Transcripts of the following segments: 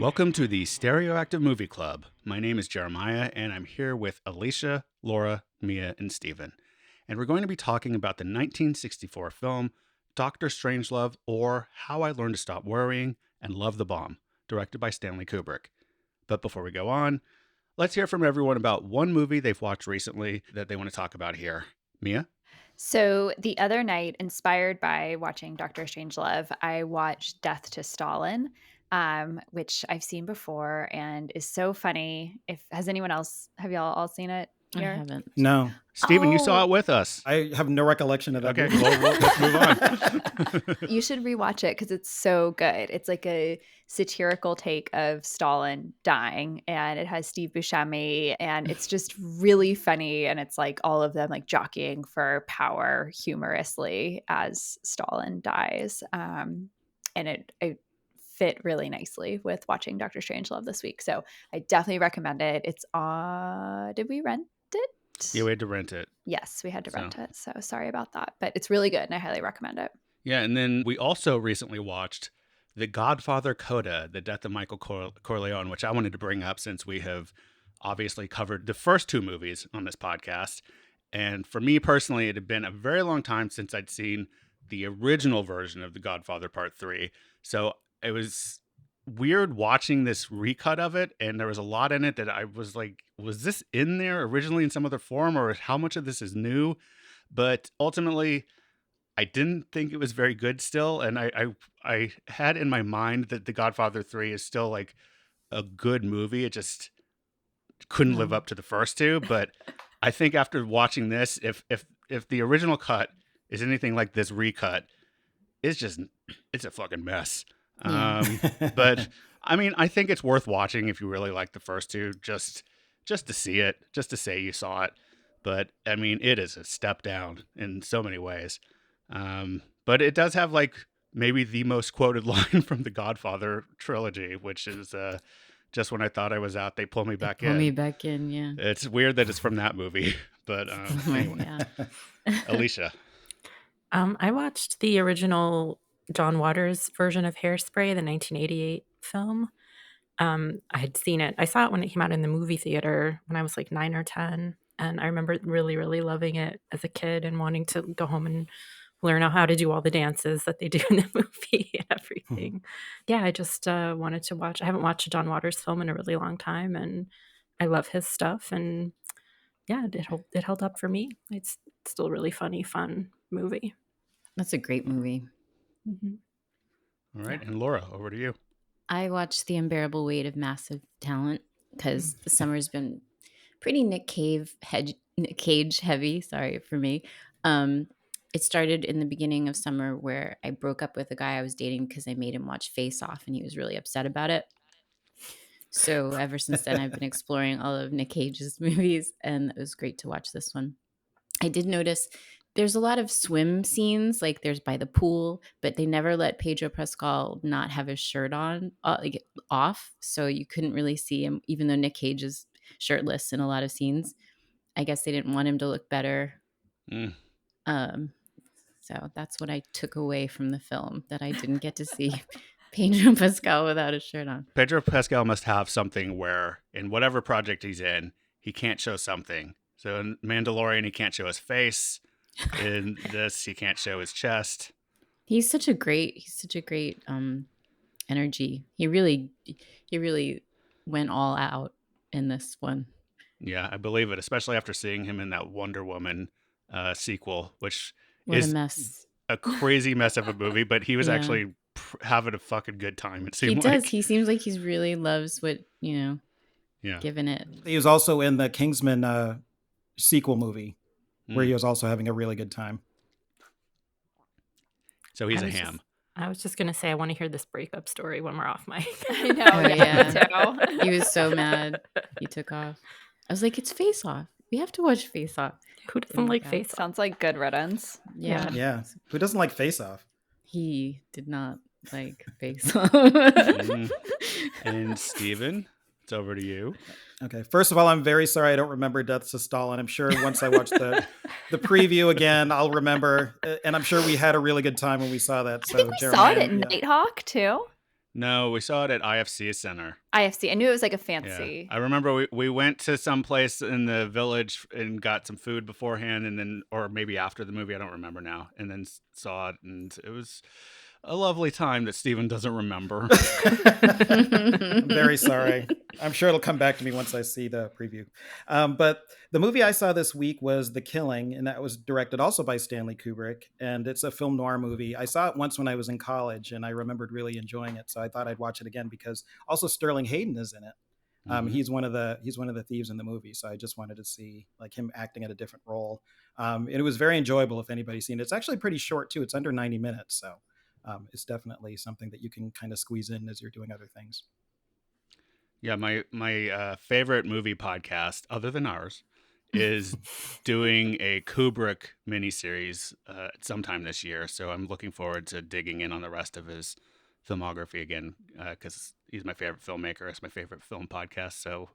Welcome to the Stereoactive Movie Club. My name is Jeremiah, and I'm here with Alicia, Laura, Mia, and Steven. And we're going to be talking about the 1964 film Dr. Strangelove, or How I Learned to Stop Worrying and Love the Bomb, directed by Stanley Kubrick. But before we go on, let's hear from everyone about one movie they've watched recently that they want to talk about here. Mia? So the other night, inspired by watching Dr. Strangelove, I watched Death to Stalin, which I've seen before and is so funny. Have y'all all seen it I here? haven't. No, Steven, you saw Oh. it with us. I have no recollection of that. Okay, movie. well, let's move on. You should rewatch it because it's so good. It's like a satirical take of Stalin dying, and it has Steve Buscemi, and it's just really funny. And it's like all of them like jockeying for power humorously as Stalin dies. And it fit really nicely with watching Dr. Strangelove this week. So I definitely recommend it. It's did we rent it? Yeah, we had to rent it. Yes, we had to So. rent it. So sorry about that. But it's really good and I highly recommend it. Yeah, and then we also recently watched The Godfather Coda, The Death of Michael Corleone, which I wanted to bring up since we have obviously covered the first two movies on this podcast. And for me personally, it had been a very long time since I'd seen the original version of The Godfather Part 3. So it was weird watching this recut of it, and there was a lot in it that I was like, was this in there originally in some other form, or how much of this is new? But ultimately, I didn't think it was very good still, and I had in my mind that The Godfather 3 is still like a good movie. It just couldn't live up to the first two. But I think after watching this, if the original cut is anything like this recut, it's a fucking mess. Yeah. But I mean, I think it's worth watching if you really like the first two, just to see it, just to say you saw it. But I mean, it is a step down in so many ways. But it does have like maybe the most quoted line from the Godfather trilogy, which is just when I thought I was out, they pull me back in. Pull me back in, yeah. It's weird that it's from that movie, but anyway, Yeah. Alicia. I watched the original John Waters version of Hairspray, the 1988 film. I had seen it. I saw it when it came out in the movie theater when I was like 9 or 10. And I remember really, really loving it as a kid and wanting to go home and learn how to do all the dances that they do in the movie and everything. Yeah, I just wanted to watch. I haven't watched a John Waters film in a really long time, and I love his stuff. And yeah, it held up for me. It's still a really funny, fun movie. That's a great movie. Mm-hmm. All right, and Laura, over to you. I watched The Unbearable Weight of Massive Talent because the summer's been pretty Nick Cage heavy, sorry, for me. It started in the beginning of summer where I broke up with a guy I was dating because I made him watch Face Off and he was really upset about it. So ever since then, I've been exploring all of Nick Cage's movies, and it was great to watch this one. I did notice there's a lot of swim scenes, like there's by the pool, but they never let Pedro Pascal not have his shirt on, off, so you couldn't really see him, even though Nick Cage is shirtless in a lot of scenes. I guess they didn't want him to look better. So that's what I took away from the film, that I didn't get to see Pedro Pascal without his shirt on. Pedro Pascal must have something where in whatever project he's in, he can't show something. So in Mandalorian, he can't show his face. In this, he can't show his chest. He's such a great energy. He really went all out in this one. Yeah, I believe it, especially after seeing him in that Wonder Woman sequel, which What is a mess. a crazy mess of a movie, but he was Yeah. actually having a fucking good time. It He seemed does. like. He seems like he really loves what, Yeah. given it. He was also in the Kingsman sequel movie, where he was also having a really good time. So he's I a was ham. I was just going to say, I want to hear this breakup story when we're off mic. I know. Oh, yeah. me too. He was so mad. He took off. I was like, it's Face Off. We have to watch Face Off. Who doesn't like Yeah. Face Off? Sounds like good riddance. Yeah. Yeah. Who doesn't like Face Off? He did not like Face Off. And Steven, it's over to you. Okay. First of all, I'm very sorry I don't remember Death to Stalin. I'm sure once I watch the preview again, I'll remember. And I'm sure we had a really good time when we saw that. So I think we saw it Jeremiah, at yeah. Nighthawk too. No, we saw it at IFC Center. IFC. I knew it was like a Yeah. fancy. I remember we went to some place in the village and got some food beforehand and then, or maybe after the movie, I don't remember now, and then saw it, and it was a lovely time that Steven doesn't remember. I'm very sorry. I'm sure it'll come back to me once I see the preview. But the movie I saw this week was The Killing, and that was directed also by Stanley Kubrick. And it's a film noir movie. I saw it once when I was in college, and I remembered really enjoying it. So I thought I'd watch it again because also Sterling Hayden is in it. Mhm. He's one of the thieves in the movie. So I just wanted to see like him acting at a different role. And it was very enjoyable if anybody's seen it. It's actually pretty short too. It's under 90 minutes. So it's definitely something that you can kind of squeeze in as you're doing other things. Yeah, my favorite movie podcast, other than ours, is doing a Kubrick miniseries sometime this year. So I'm looking forward to digging in on the rest of his filmography again because he's my favorite filmmaker. It's my favorite film podcast. So,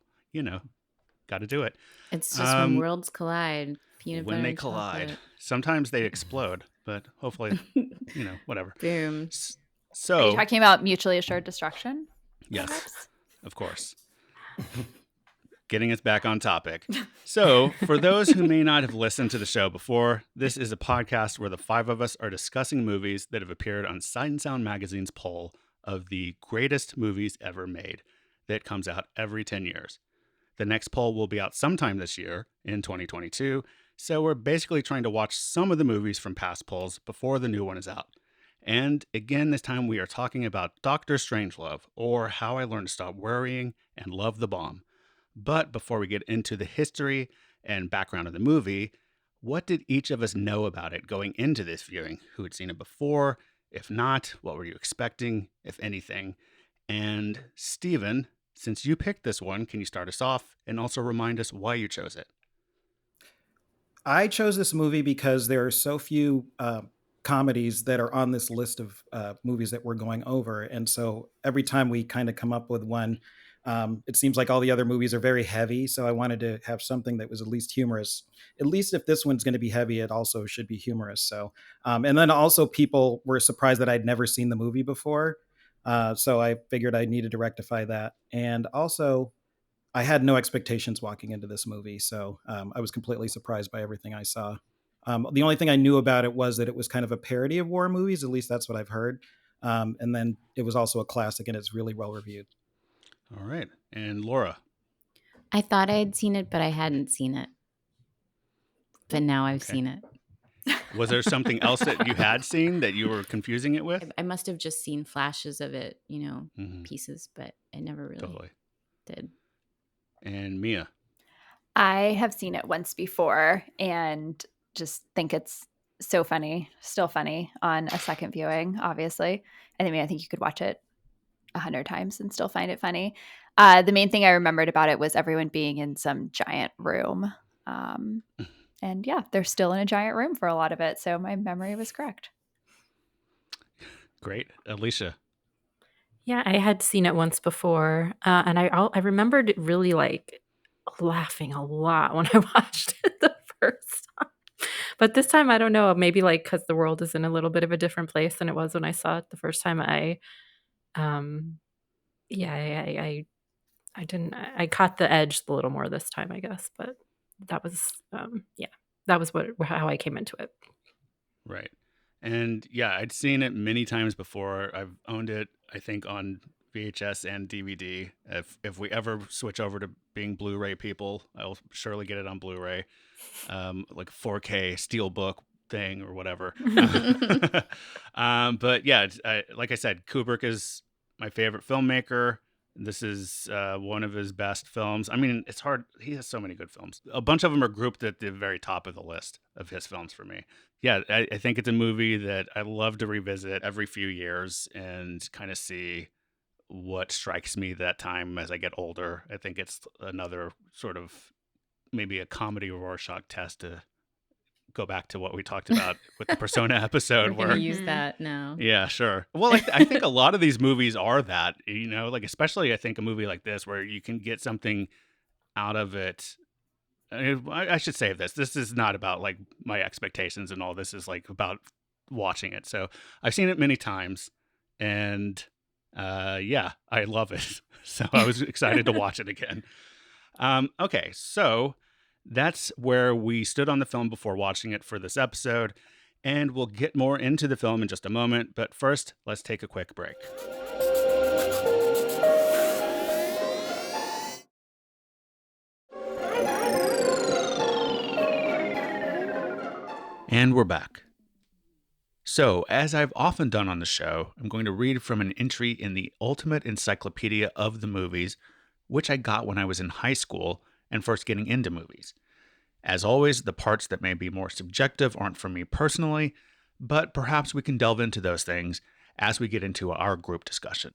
got to do it. It's just when worlds collide. Peanut When butter they and collide. chocolate. Sometimes they explode, but hopefully, whatever. Boom. Are you So, talking about mutually assured destruction? yes, Perhaps? of course. Getting us back on topic. So, for those who may not have listened to the show before, this is a podcast where the five of us are discussing movies that have appeared on Sight and Sound magazine's poll of the greatest movies ever made that comes out every 10 years. The next poll will be out sometime this year in 2022, so we're basically trying to watch some of the movies from past polls before the new one is out. And again, this time we are talking about Dr. Strangelove, or How I Learned to Stop Worrying and Love the Bomb. But before we get into the history and background of the movie, what did each of us know about it going into this viewing? Who had seen it before? If not, what were you expecting, if anything? And Steven, since you picked this one, can you start us off and also remind us why you chose it? I chose this movie because there are so few comedies that are on this list of movies that we're going over. And so every time we kind of come up with one, it seems like all the other movies are very heavy. So I wanted to have something that was at least humorous. At least if this one's going to be heavy, it also should be humorous. So, and then also people were surprised that I'd never seen the movie before. So I figured I needed to rectify that. And also, I had no expectations walking into this movie, so I was completely surprised by everything I saw. The only thing I knew about it was that it was kind of a parody of war movies, at least that's what I've heard. And then it was also a classic, and it's really well reviewed. All right. And Laura. I thought I had seen it, but I hadn't seen it. But now I've Okay. seen it. Was there something else that you had seen that you were confusing it with? I must have just seen flashes of it, Mhm. pieces, but I never really Totally. did. And Mia. I have seen it once before and just think it's so funny, still funny on a second viewing, obviously. And I mean, I think you could watch it 100 times and still find it funny. The main thing I remembered about it was everyone being in some giant room. And yeah, they're still in a giant room for a lot of it. So my memory was correct. Great. Alicia. Yeah, I had seen it once before, and I remembered really like laughing a lot when I watched it the first time. But this time, I don't know, maybe like because the world is in a little bit of a different place than it was when I saw it the first time. I didn't. I caught the edge a little more this time, I guess. But that was that was how I came into it. Right. And yeah, I'd seen it many times before. I've owned it, I think, on VHS and DVD. If we ever switch over to being Blu-ray people, I'll surely get it on Blu-ray, like 4K steelbook thing or whatever. But yeah, like I said, Kubrick is my favorite filmmaker. This is one of his best films. I mean, it's hard. He has so many good films. A bunch of them are grouped at the very top of the list of his films for me. Yeah, I think it's a movie that I love to revisit every few years and kind of see what strikes me that time as I get older. I think it's another sort of maybe a comedy Rorschach test to go back to what we talked about with the Persona episode. We're going to where use that now. Yeah, sure. Well, I think a lot of these movies are that, like especially I think a movie like this where you can get something out of it. I should say this. This is not about like my expectations and all. This is like about watching it. So I've seen it many times, and Yeah, I love it. So I was excited to watch it again. Okay, so that's where we stood on the film before watching it for this episode, and we'll get more into the film in just a moment. But first, let's take a quick break. And we're back. So, as I've often done on the show, I'm going to read from an entry in the Ultimate Encyclopedia of the Movies, which I got when I was in high school and first getting into movies. As always, the parts that may be more subjective aren't for me personally, but perhaps we can delve into those things as we get into our group discussion.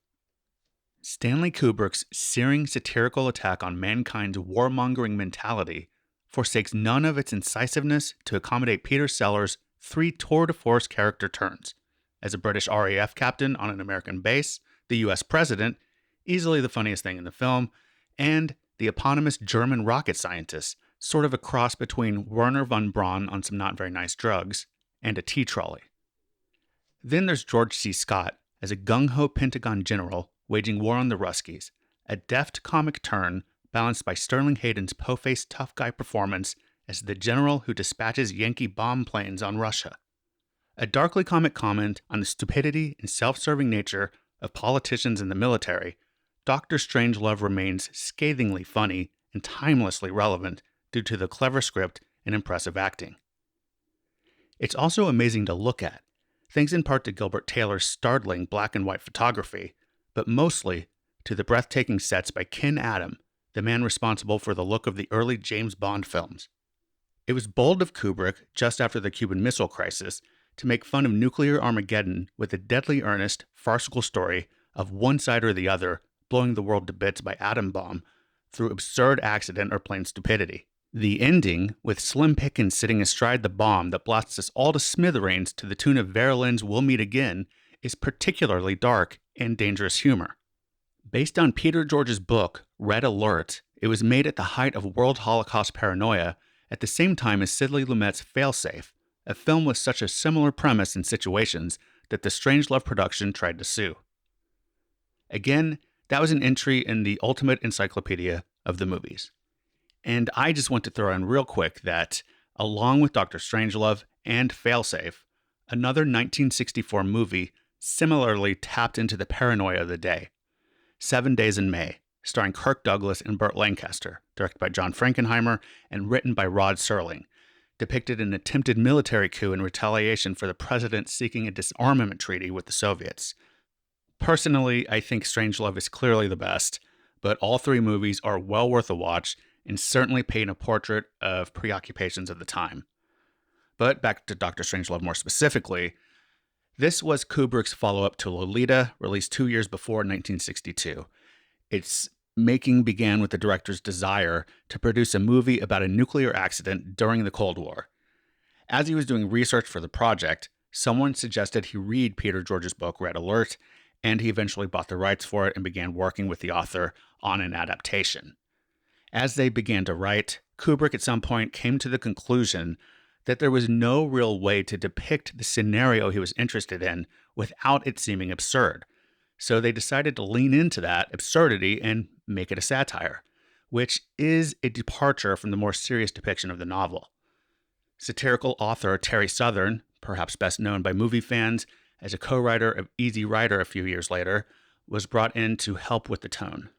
Stanley Kubrick's searing satirical attack on mankind's warmongering mentality forsakes none of its incisiveness to accommodate Peter Sellers' 3 tour de force character turns. As a British RAF captain on an American base, the US president, easily the funniest thing in the film, and the eponymous German rocket scientist, sort of a cross between Werner von Braun on some not very nice drugs and a tea trolley. Then there's George C. Scott as a gung-ho Pentagon general waging war on the Ruskies, a deft comic turn balanced by Sterling Hayden's po-faced tough guy performance as the general who dispatches Yankee bomb planes on Russia. A darkly comic comment on the stupidity and self-serving nature of politicians in the military, Dr. Strangelove remains scathingly funny and timelessly relevant due to the clever script and impressive acting. It's also amazing to look at, thanks in part to Gilbert Taylor's startling black and white photography, but mostly to the breathtaking sets by Ken Adam, the man responsible for the look of the early James Bond films. It was bold of Kubrick, just after the Cuban Missile Crisis, to make fun of nuclear Armageddon with a deadly earnest, farcical story of one side or the other blowing the world to bits by atom bomb through absurd accident or plain stupidity. The ending, with Slim Pickens sitting astride the bomb that blasts us all to smithereens to the tune of Verlaine's We'll Meet Again, is particularly dark and dangerous humor. Based on Peter George's book, Red Alert, it was made at the height of world Holocaust paranoia, at the same time as Sidney Lumet's Failsafe, a film with such a similar premise and situations that the Strangelove production tried to sue. Again, that was an entry in the Ultimate Encyclopedia of the Movies. And I just want to throw in real quick that, along with Dr. Strangelove and Failsafe, another 1964 movie similarly tapped into the paranoia of the day, 7 Days in May, starring Kirk Douglas and Burt Lancaster, directed by John Frankenheimer and written by Rod Serling, depicted an attempted military coup in retaliation for the president seeking a disarmament treaty with the Soviets. Personally, I think Strangelove is clearly the best, but all 3 movies are well worth a watch and certainly paint a portrait of preoccupations of the time. But back to Dr. Strangelove more specifically, this was Kubrick's follow-up to Lolita, released 2 years before 1962. Its making began with the director's desire to produce a movie about a nuclear accident during the Cold War. As he was doing research for the project, someone suggested he read Peter George's book, Red Alert, and he eventually bought the rights for it and began working with the author on an adaptation. As they began to write, Kubrick at some point came to the conclusion that there was no real way to depict the scenario he was interested in without it seeming absurd. So they decided to lean into that absurdity and make it a satire, which is a departure from the more serious depiction of the novel. Satirical author Terry Southern, perhaps best known by movie fans as a co-writer of Easy Rider a few years later, was brought in to help with the tone.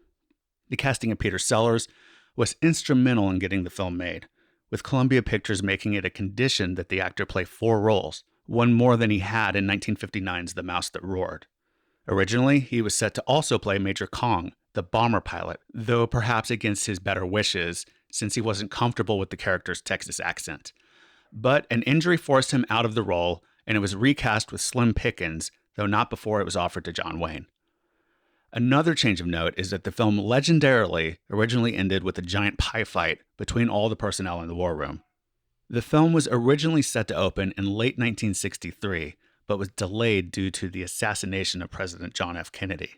The casting of Peter Sellers was instrumental in getting the film made, with Columbia Pictures making it a condition that the actor play 4 roles, one more than he had in 1959's The Mouse That Roared. Originally, he was set to also play Major Kong, the bomber pilot, though perhaps against his better wishes, since he wasn't comfortable with the character's Texas accent. But an injury forced him out of the role, and it was recast with Slim Pickens, though not before it was offered to John Wayne. Another change of note is that the film legendarily originally ended with a giant pie fight between all the personnel in the war room. The film was originally set to open in late 1963, but was delayed due to the assassination of President John F. Kennedy.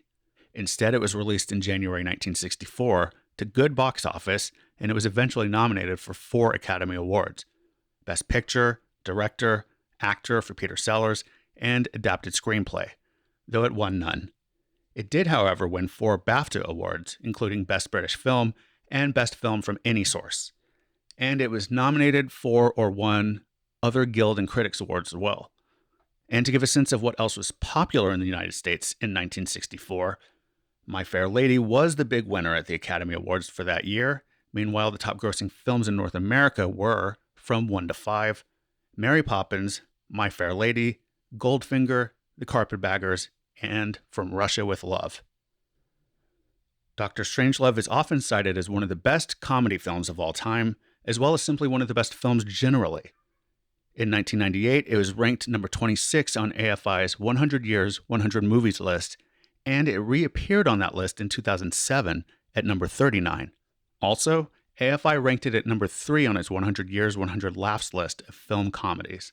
Instead, it was released in January 1964 to good box office, and it was eventually nominated for 4 Academy Awards: Best Picture, Director, Actor for Peter Sellers, and Adapted Screenplay, though it won none. It did, however, win 4 BAFTA awards, including Best British Film and Best Film from Any Source. And it was nominated for or won other Guild and Critics Awards as well. And to give a sense of what else was popular in the United States in 1964, My Fair Lady was the big winner at the Academy Awards for that year. Meanwhile, the top grossing films in North America were From 1 to 5, Mary Poppins, My Fair Lady, Goldfinger, The Carpetbaggers, and From Russia with Love. Dr. Strangelove is often cited as one of the best comedy films of all time, as well as simply one of the best films generally. In 1998, it was ranked number 26 on AFI's 100 Years, 100 Movies list, and it reappeared on that list in 2007 at number 39. Also, AFI ranked it at number 3 on its 100 Years, 100 Laughs list of film comedies.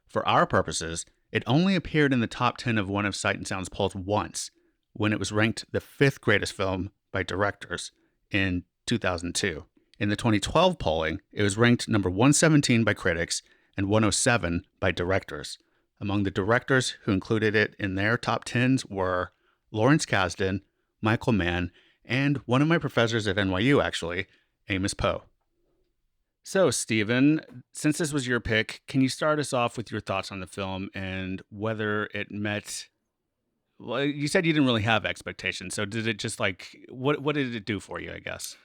For our purposes, it only appeared in the top 10 of one of Sight and Sound's polls once, when it was ranked the 5th greatest film by directors in 2002. In the 2012 polling, it was ranked number 117 by critics and 107 by directors. Among the directors who included it in their top 10s were Lawrence Kasdan, Michael Mann, and one of my professors at NYU, actually, Amos Poe. So, Stephen, since this was your pick, can you start us off with your thoughts on the film and whether it met... Well, you said you didn't really have expectations, so did it just what did it do for you, I guess?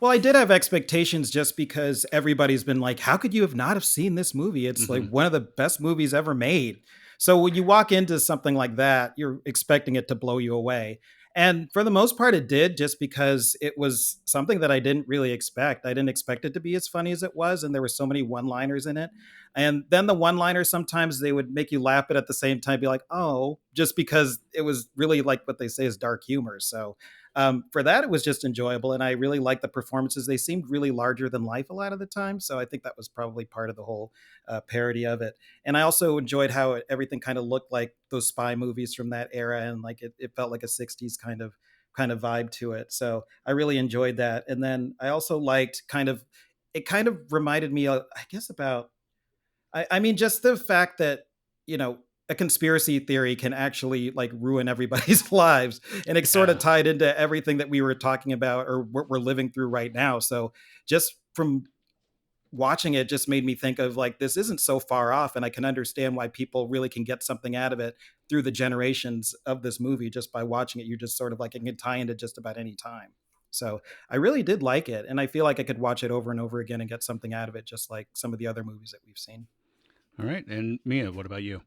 Well, I did have expectations just because everybody's been like, how could you have not have seen this movie? It's like one of the best movies ever made. So when you walk into something like that, you're expecting it to blow you away. And for the most part, it did, just because it was something that I didn't really expect. I didn't expect it to be as funny as it was. And there were so many one-liners in it. And then the one-liners, sometimes they would make you laugh, but at the same time be like, oh, just because it was really like what they say is dark humor. So for that, it was just enjoyable. And I really liked the performances. They seemed really larger than life a lot of the time. So I think that was probably part of the whole parody of it. And I also enjoyed how everything kind of looked like those spy movies from that era. And like it felt like a 60s kind of vibe to it. So I really enjoyed that. And then I also liked it kind of reminded me, I guess, about, I mean, just the fact that, you know, a conspiracy theory can actually like ruin everybody's lives. And it sort of tied into everything that we were talking about or what we're living through right now. So just from watching it just made me think of like, this isn't so far off. And I can understand why people really can get something out of it through the generations of this movie. Just by watching it, you just sort of like, it can tie into just about any time. So I really did like it. And I feel like I could watch it over and over again and get something out of it, just like some of the other movies that we've seen. All right. And Mia, what about you?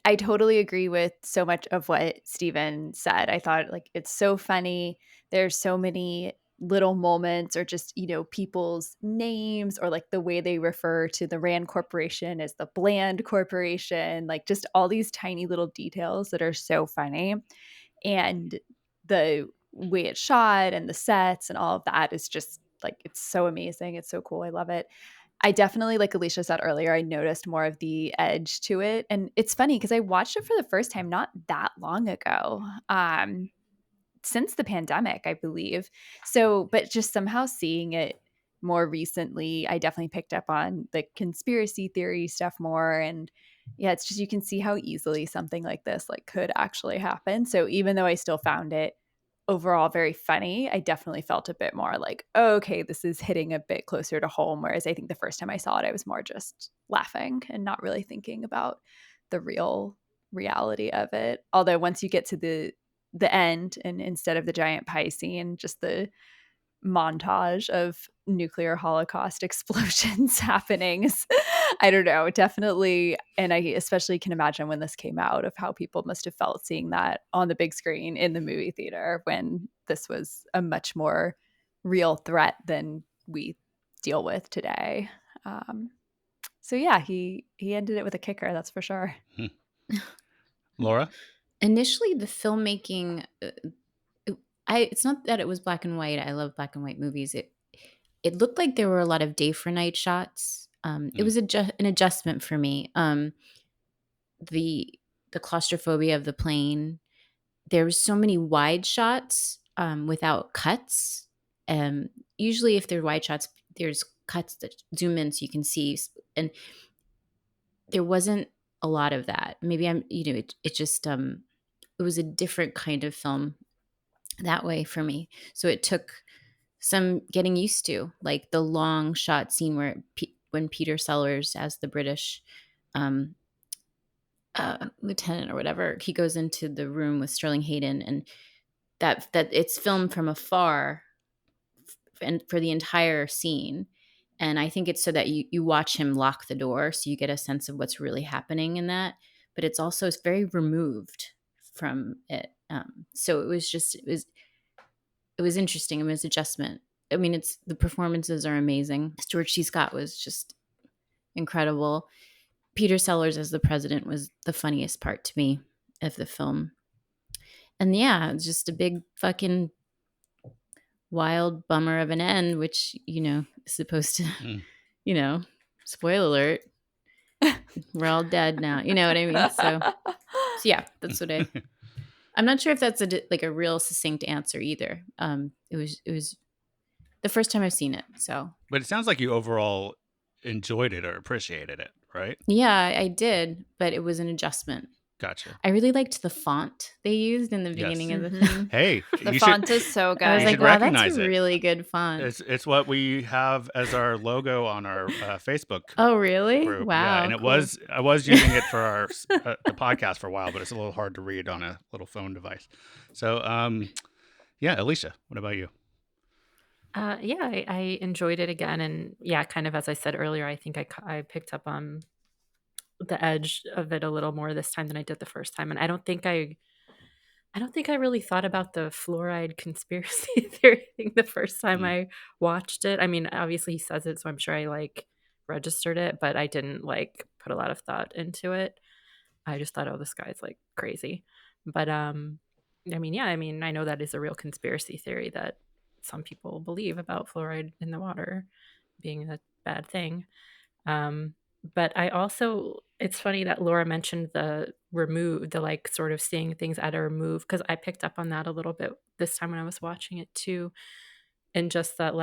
I totally agree with so much of what Steven said. I thought like it's so funny. There's so many little moments or just, you know, people's names or like the way they refer to the Rand Corporation as the Bland Corporation, like just all these tiny little details that are so funny. And the way it's shot and the sets and all of that is just like, it's so amazing. It's so cool. I love it. I definitely, like Alicia said earlier, I noticed more of the edge to it. And it's funny because I watched it for the first time not that long ago, since the pandemic, I believe. So, but just somehow seeing it more recently, I definitely picked up on the conspiracy theory stuff more. And yeah, it's just you can see how easily something like this like could actually happen. So even though I still found it overall very funny, I definitely felt a bit more like, oh, okay, this is hitting a bit closer to home. Whereas I think the first time I saw it, I was more just laughing and not really thinking about the real reality of it. Although once you get to the end and instead of the giant pie scene, just the montage of nuclear holocaust explosions happening. I don't know, definitely. And I especially can imagine when this came out of how people must have felt seeing that on the big screen in the movie theater when this was a much more real threat than we deal with today. So yeah, he ended it with a kicker, that's for sure. Laura? Initially, the filmmaking, it's not that it was black and white. I love black and white movies. It looked like there were a lot of day for night shots. It was an adjustment for me. The claustrophobia of the plane. There was so many wide shots without cuts. Usually, if they're wide shots, there's cuts that zoom in so you can see. And there wasn't a lot of that. Maybe it just was a different kind of film that way for me. So it took some getting used to, like the long shot scene where when Peter Sellers, as the British um, lieutenant or whatever, he goes into the room with Sterling Hayden, and that it's filmed from afar and for the entire scene. And I think it's so that you watch him lock the door, so you get a sense of what's really happening in that. But it's also very removed from it. So it was interesting. It was adjustment. I mean, the performances are amazing. Stuart C. Scott was just incredible. Peter Sellers as the president was the funniest part to me of the film. And yeah, it's just a big fucking wild bummer of an end, which, is supposed to, spoiler alert, we're all dead now. You know what I mean? So yeah, that's what I'm not sure if that's a real succinct answer either. It was the first time I've seen it. So, But it sounds like you overall enjoyed it or appreciated it, right? yeah, I did, but it was an adjustment. Gotcha. I really liked the font they used in the beginning of the thing. Hey, the font is so good. I was You like, should wow, that's recognize a it. really good font. It's what we have as our logo on our Facebook Oh, really? group. Wow. Yeah, and cool. I was using it for our the podcast for a while, but it's a little hard to read on a little phone device. So, yeah, Alicia, what about you? Yeah, I enjoyed it again, and yeah, kind of as I said earlier, I think I picked up on the edge of it a little more this time than I did the first time, and I don't think I really thought about the fluoride conspiracy theory thing the first time I watched it. I mean, obviously he says it, so I'm sure I registered it, but I didn't put a lot of thought into it. I just thought, oh, this guy's crazy. But I know that is a real conspiracy theory that some people believe about fluoride in the water being a bad thing. But I also, it's funny that Laura mentioned the sort of seeing things at a remove, because I picked up on that a little bit this time when I was watching it too. And just that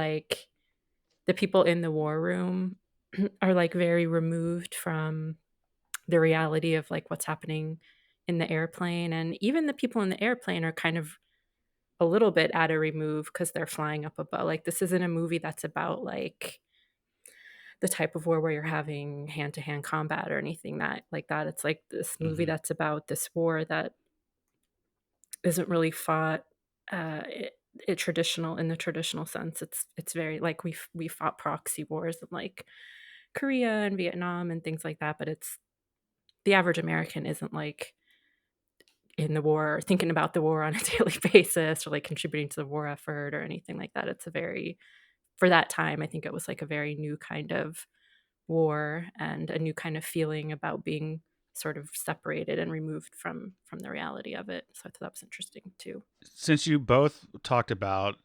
the people in the war room are very removed from the reality of what's happening in the airplane. And even the people in the airplane are kind of a little bit at a remove because they're flying up above. This isn't a movie that's about the type of war where you're having hand-to-hand combat or anything like that. It's this movie that's about this war that isn't really fought in the traditional sense. It's very we fought proxy wars in Korea and Vietnam and things like that, but it's the average American isn't in the war, thinking about the war on a daily basis, or contributing to the war effort or anything like that. It's for that time, I think it was a very new kind of war and a new kind of feeling about being sort of separated and removed from the reality of it. So I thought that was interesting too. Since you both talked about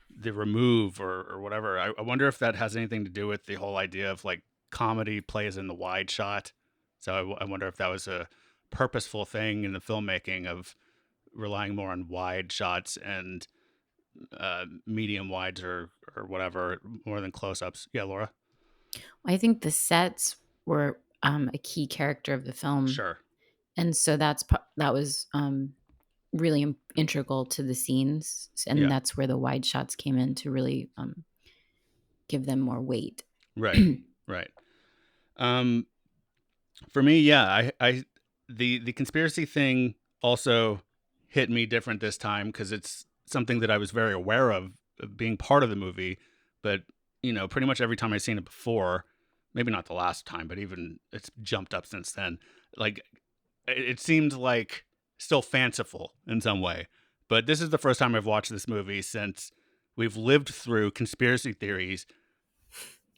the remove or whatever, I wonder if that has anything to do with the whole idea of comedy plays in the wide shot. So I wonder if that was a purposeful thing in the filmmaking of relying more on wide shots and medium wides or whatever, more than close-ups. Yeah, Laura? I think the sets were a key character of the film. Sure. And so that was really integral to the scenes. And that's where the wide shots came in to really give them more weight. Right. Right. For me, yeah, the conspiracy thing also hit me different this time because it's something that I was very aware of being part of the movie, but pretty much every time I've seen it before, maybe not the last time, but even it's jumped up since then. It seemed still fanciful in some way, but this is the first time I've watched this movie since we've lived through conspiracy theories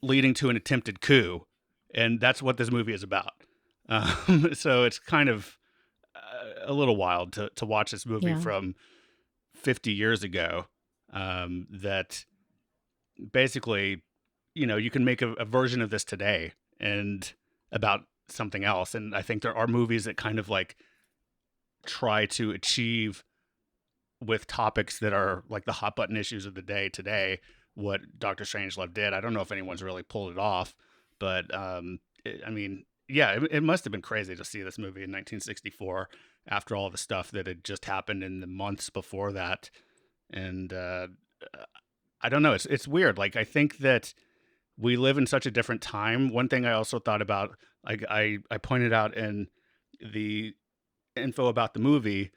leading to an attempted coup, and that's what this movie is about. So it's kind of a little wild to watch this movie from 50 years ago. That basically, you can make a version of this today and about something else. And I think there are movies that kind of try to achieve with topics that are the hot button issues of the day today, what Dr. Strangelove did. I don't know if anyone's really pulled it off, but yeah, it must have been crazy to see this movie in 1964 after all the stuff that had just happened in the months before that. And I don't know, it's weird. Like, I think that we live in such a different time. One thing I also thought about, like I pointed out in the info about the movie,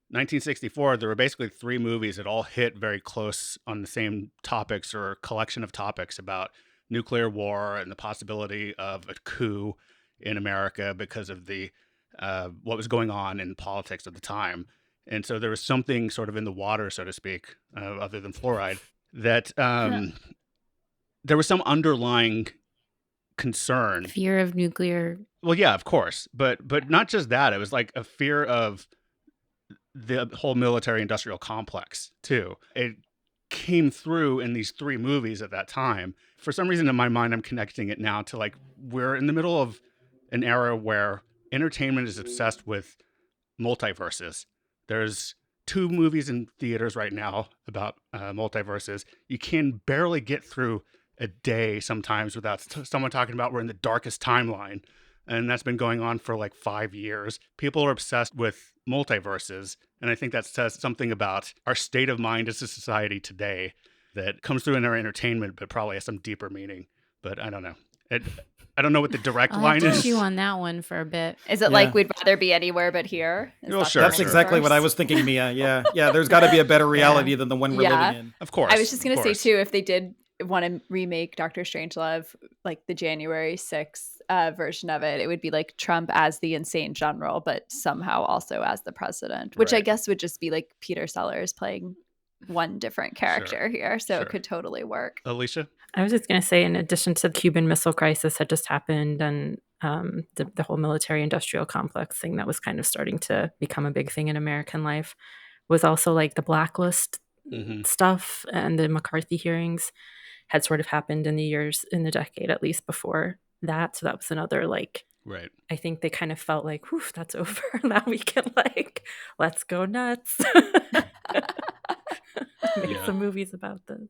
1964, there were basically three movies that all hit very close on the same topics or collection of topics about nuclear war and the possibility of a coup in America because of the what was going on in politics at the time. And so there was something sort of in the water, so to speak, other than fluoride, that there was some underlying concern. Fear of nuclear. Well, yeah, of course, but not just that. It was like a fear of the whole military industrial complex too. It came through in these three movies at that time. For some reason in my mind, I'm connecting it now to like, we're in the middle of an era where entertainment is obsessed with multiverses. There's 2 movies in theaters right now about multiverses. You can barely get through a day sometimes without someone talking about we're in the darkest timeline. And that's been going on for like 5 years. People are obsessed with multiverses. And I think that says something about our state of mind as a society today that comes through in our entertainment, but probably has some deeper meaning. But I don't know. I don't know what the direct I'll line have to is. chew on that one for a bit. Is it like we'd rather be anywhere but here? Well, sure. That's exactly what I was thinking, Mia. Yeah. There's got to be a better reality than the one we're living in. Of course. I was just going to say, too, if they did want to remake Dr. Strangelove, like the January 6th version of it, it would be like Trump as the insane general, but somehow also as the president, which I guess would just be like Peter Sellers playing one different character here. So it could totally work. Alicia? I was just going to say, in addition to the Cuban Missile Crisis had just happened and the whole military industrial complex thing that was kind of starting to become a big thing in American life, was also like the blacklist stuff and the McCarthy hearings had sort of happened in the decade at least before that. So that was another like, right. I think they kind of felt like, whew, that's over. Now we can like, let's go nuts. Make some movies about this.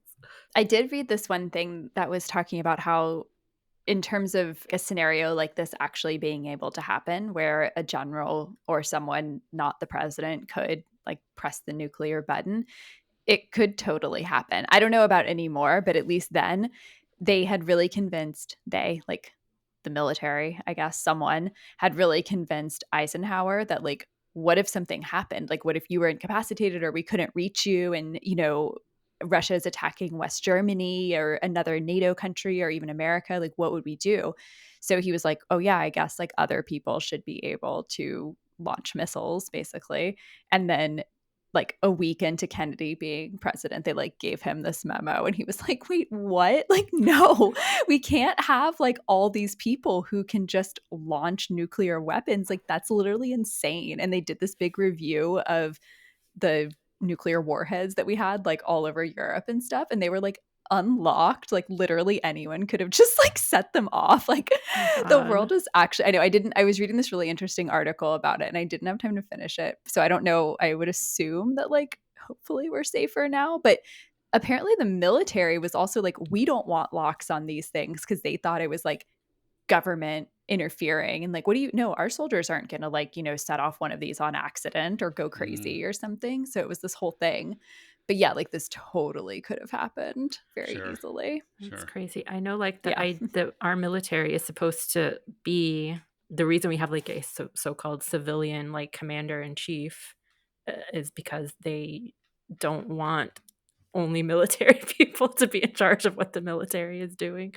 I did read this one thing that was talking about how, in terms of a scenario like this actually being able to happen, where a general or someone not the president could like press the nuclear button, it could totally happen. I don't know about anymore, but at least then they had really convinced, like the military, I guess, someone had really convinced Eisenhower that like, what if something happened? Like, what if you were incapacitated or we couldn't reach you and, you know, Russia is attacking West Germany or another NATO country or even America? Like, what would we do? So he was like, oh, yeah, I guess like other people should be able to launch missiles, basically. And then like a week into Kennedy being president, they like gave him this memo and he was like, wait, what? Like, no, we can't have like all these people who can just launch nuclear weapons. Like, that's literally insane. And they did this big review of the nuclear warheads that we had like all over Europe and stuff. And they were like unlocked. Like literally anyone could have just like set them off. Like the world is actually, I was reading this really interesting article about it and I didn't have time to finish it. So I don't know. I would assume that like, hopefully we're safer now, but apparently the military was also like, we don't want locks on these things because they thought it was like government interfering and like, what do you know, our soldiers aren't gonna like, you know, set off one of these on accident or go crazy or something. So it was this whole thing. But yeah, like this totally could have happened very easily. It's crazy. I know like our military is supposed to be the reason we have like a so-called civilian like commander in chief is because they don't want only military people to be in charge of what the military is doing.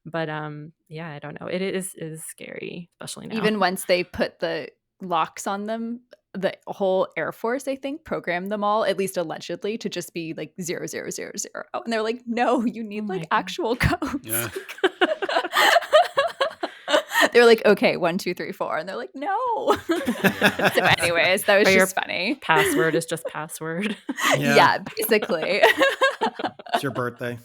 But yeah, I don't know. It is scary, especially now. Even once they put the locks on them, the whole Air Force, I think, programmed them all, at least allegedly, to just be like 0000. And they're like, no, you need like actual codes. Yeah. They're like, okay, 1, 2, 3, 4. And they're like, no. So anyways, that was just funny. Password is just password. Yeah, basically. It's your birthday.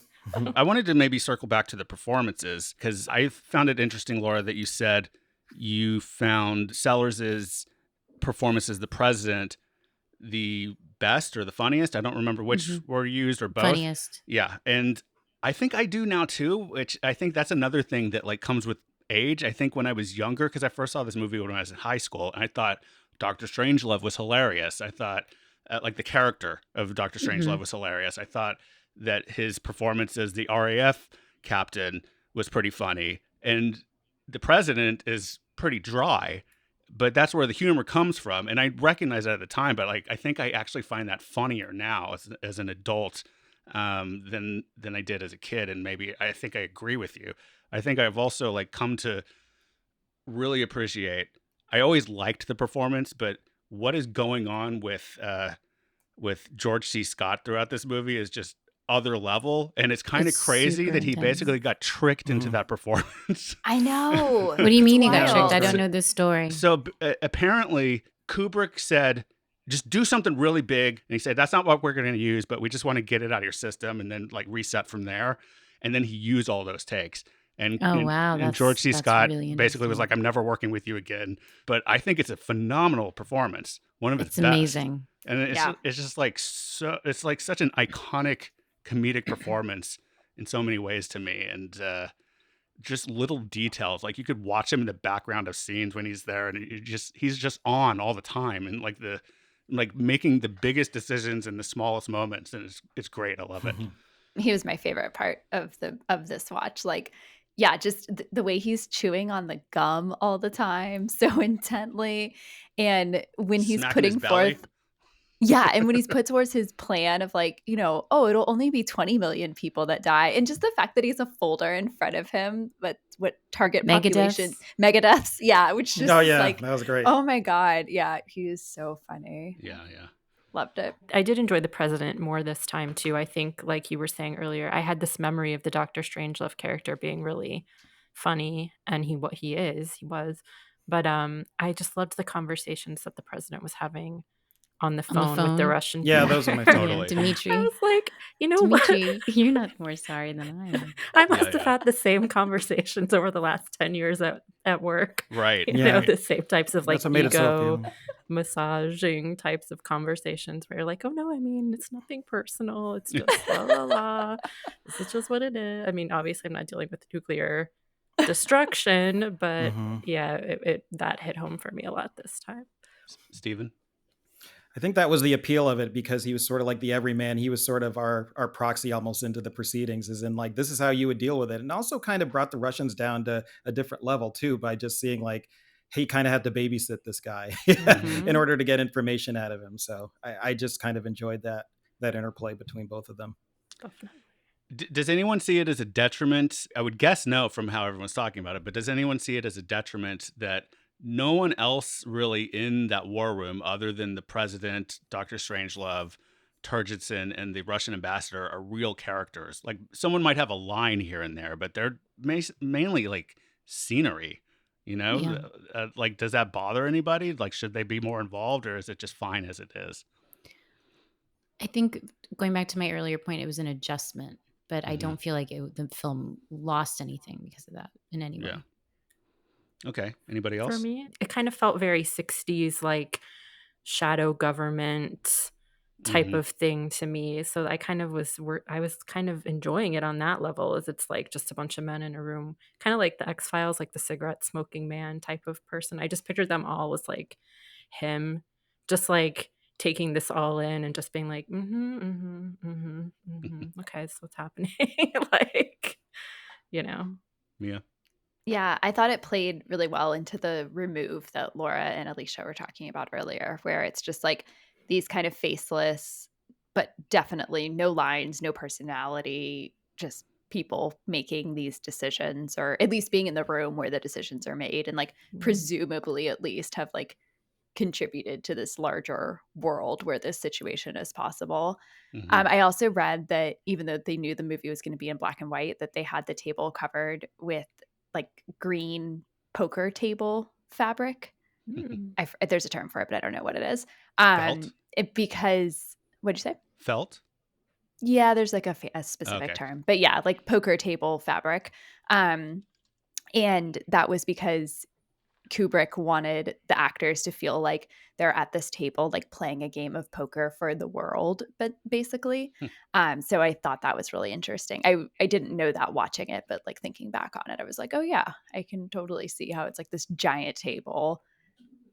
I wanted to maybe circle back to the performances because I found it interesting, Laura, that you said you found Sellers's performance as the president the best or the funniest. I don't remember which were used or both. Funniest. Yeah. And I think I do now too, which I think that's another thing that like comes with age. I think when I was younger, because I first saw this movie when I was in high school, and I thought Dr. Strangelove was hilarious. I thought like the character of Dr. Strangelove was hilarious. I thought that his performance as the RAF captain was pretty funny, and the president is pretty dry. But that's where the humor comes from, and I recognized that at the time. But like, I think I actually find that funnier now as an adult than I did as a kid. And maybe I think I agree with you. I think I've also like come to really appreciate. I always liked the performance, but what is going on with George C. Scott throughout this movie is just other level, and it's kind of It's crazy super that he intense. basically got tricked into that performance. I know. What do you mean he got Wild. tricked? I don't know this story. So apparently Kubrick said, just do something really big. And he said, that's not what we're going to use, but we just want to get it out of your system and then like reset from there. And then he used all those takes. And, Oh, wow. and George C. Scott really basically was interesting. like, I'm never working with you again. But I think it's a phenomenal performance. One of his It's best. amazing. And it's, Yeah. it's just like, so it's like such an iconic comedic performance in so many ways to me. And, just little details, like you could watch him in the background of scenes when he's there, and he's just on all the time, and like making the biggest decisions in the smallest moments, and it's great. I love it. He was my favorite part of this watch. Like, yeah, just the way he's chewing on the gum all the time so intently, and when he's Smacking his putting belly. forth. Yeah, and when he's put towards his plan of like, oh, it'll only be 20 million people that die. And just the fact that he's a folder in front of him, but what target population, megadeaths. Yeah, which just like, that was great. oh my God. Yeah, he is so funny. Yeah. Loved it. I did enjoy the president more this time too. I think, like you were saying earlier, I had this memory of the Dr. Strangelove character being really funny, and he was. But I just loved the conversations that the president was having on the phone with the Russian. Yeah, people. those are my Totally. Dimitri. I was like, Dimitri, you're not more sorry than I am. I must have Yeah. had the same conversations over the last 10 years at work. Right. You Yeah. know, the same types of like That's what made it so ego appealing. massaging types of conversations where you're like, oh no, I mean, it's nothing personal. It's just la la la. This is just what it is. I mean, obviously I'm not dealing with nuclear destruction, but yeah, it that hit home for me a lot this time. Stephen. I think that was the appeal of it, because he was sort of like the everyman. He was sort of our proxy almost into the proceedings, as in like, this is how you would deal with it. And also kind of brought the Russians down to a different level too, by just seeing like, he kind of had to babysit this guy in order to get information out of him. So I just kind of enjoyed that interplay between both of them. Does anyone see it as a detriment? I would guess no from how everyone's talking about it, but does anyone see it as a detriment that no one else really in that war room other than the president, Dr. Strangelove, Turgidson, and the Russian ambassador are real characters? Like, someone might have a line here and there, but they're mainly like scenery, Yeah. Like, does that bother anybody? Like, should they be more involved, or is it just fine as it is? I think going back to my earlier point, it was an adjustment, but I don't feel like the film lost anything because of that in any way. Yeah. Okay. Anybody else? For me, it kind of felt very 60s, like shadow government type of thing to me. So I kind of was kind of enjoying it on that level, as it's like just a bunch of men in a room, kind of like the X-Files, like the cigarette smoking man type of person. I just pictured them all as like him, just like taking this all in and just being like, okay, so what's happening? Like, Yeah. Yeah, I thought it played really well into the remove that Laura and Alicia were talking about earlier, where it's just like these kind of faceless, but definitely no lines, no personality, just people making these decisions, or at least being in the room where the decisions are made, and like presumably at least have like contributed to this larger world where this situation is possible. I also read that even though they knew the movie was going to be in black and white, that they had the table covered with like green poker table fabric. There's a term for it, but I don't know what it is. Felt? Because what'd you say? Felt? Yeah, there's like a specific term, but yeah, like poker table fabric. And that was because Kubrick wanted the actors to feel like they're at this table, like playing a game of poker for the world, but basically. So I thought that was really interesting. I didn't know that watching it, but like thinking back on it, I was like, oh yeah, I can totally see how it's like this giant table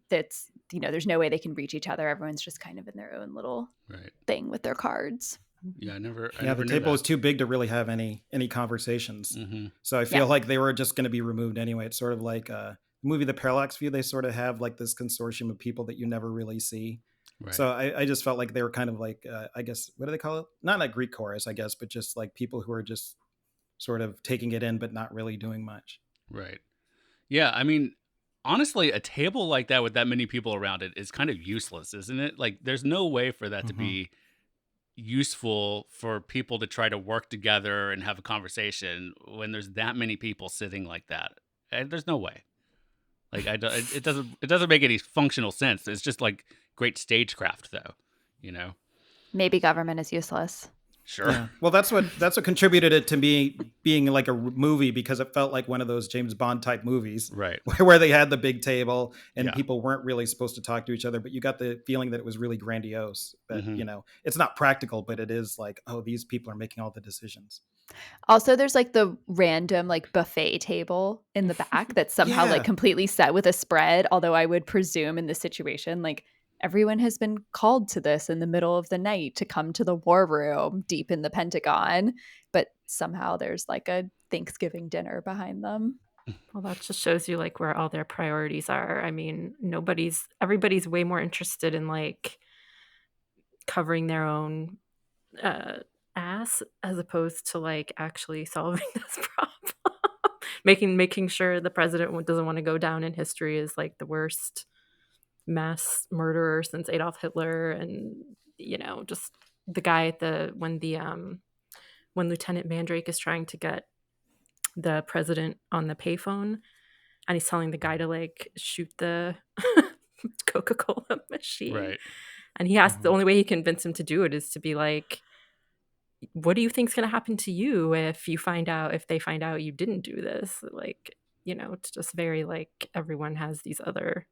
that's, there's no way they can reach each other. Everyone's just kind of in their own little Right. thing with their cards. Yeah, I never the knew table that. was too big to really have any conversations. Mhm. So I feel like they were just going to be removed anyway. It's sort of like the movie The Parallax View. They sort of have like this consortium of people that you never really see. Right. So I just felt like they were kind of like, I guess, what do they call it? Not like Greek chorus, I guess, but just like people who are just sort of taking it in, but not really doing much. Right. Yeah, I mean, honestly, a table like that with that many people around it is kind of useless, isn't it? Like, there's no way for that to be useful for people to try to work together and have a conversation when there's that many people sitting like that. And there's no way. Like, it doesn't make any functional sense. It's just like great stagecraft, though. Maybe government is useless. Sure. Yeah. Well, that's what contributed it to me being like a movie, because it felt like one of those James Bond type movies, Right. where they had the big table and Yeah. people weren't really supposed to talk to each other, but you got the feeling that it was really grandiose. That Mhm. it's not practical, but it is like, oh, these people are making all the decisions. Also, there's like the random like buffet table in the back that's somehow Yeah. like completely set with a spread. Although I would presume in this situation, like everyone has been called to this in the middle of the night to come to the war room deep in the Pentagon, but somehow there's like a Thanksgiving dinner behind them. Well, that just shows you like where all their priorities are. I mean, everybody's way more interested in like covering their own ass as opposed to like actually solving this problem. making sure the president doesn't want to go down in history as like the worst mass murderer since Adolf Hitler, and just the guy at when Lieutenant Mandrake is trying to get the president on the payphone, and he's telling the guy to like shoot the Coca-Cola machine. Right. And he has the only way he can convince him to do it is to be like, what do you think's going to happen to you if they find out you didn't do this? Like, it's just very like everyone has these other,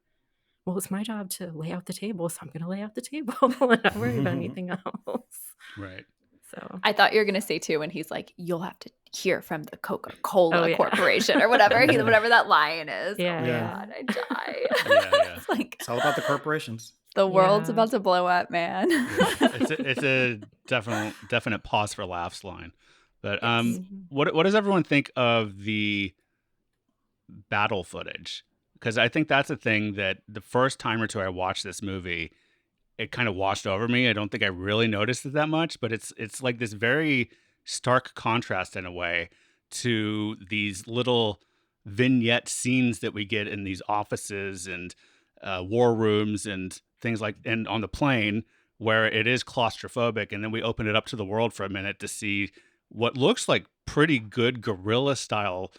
well, it's my job to lay out the table, so I'm going to lay out the table and not worry about anything else. Right. So I thought you were going to say too when he's like, you'll have to hear from the Coca-Cola Oh, yeah. Corporation or whatever, whatever that line is. Yeah, Oh my yeah. God, I die. Yeah. It's like It's all about the corporations. the world's Yeah. about to blow up, man. It's a definite pause for laughs line. But Yes. what does everyone think of the battle footage? Because I think that's a thing that the first time or two I watched this movie, it kind of washed over me. I don't think I really noticed it that much, but it's like this very stark contrast in a way to these little vignette scenes that we get in these offices and war rooms and things like, and on the plane where it is claustrophobic, and then we open it up to the world for a minute to see what looks like pretty good guerrilla style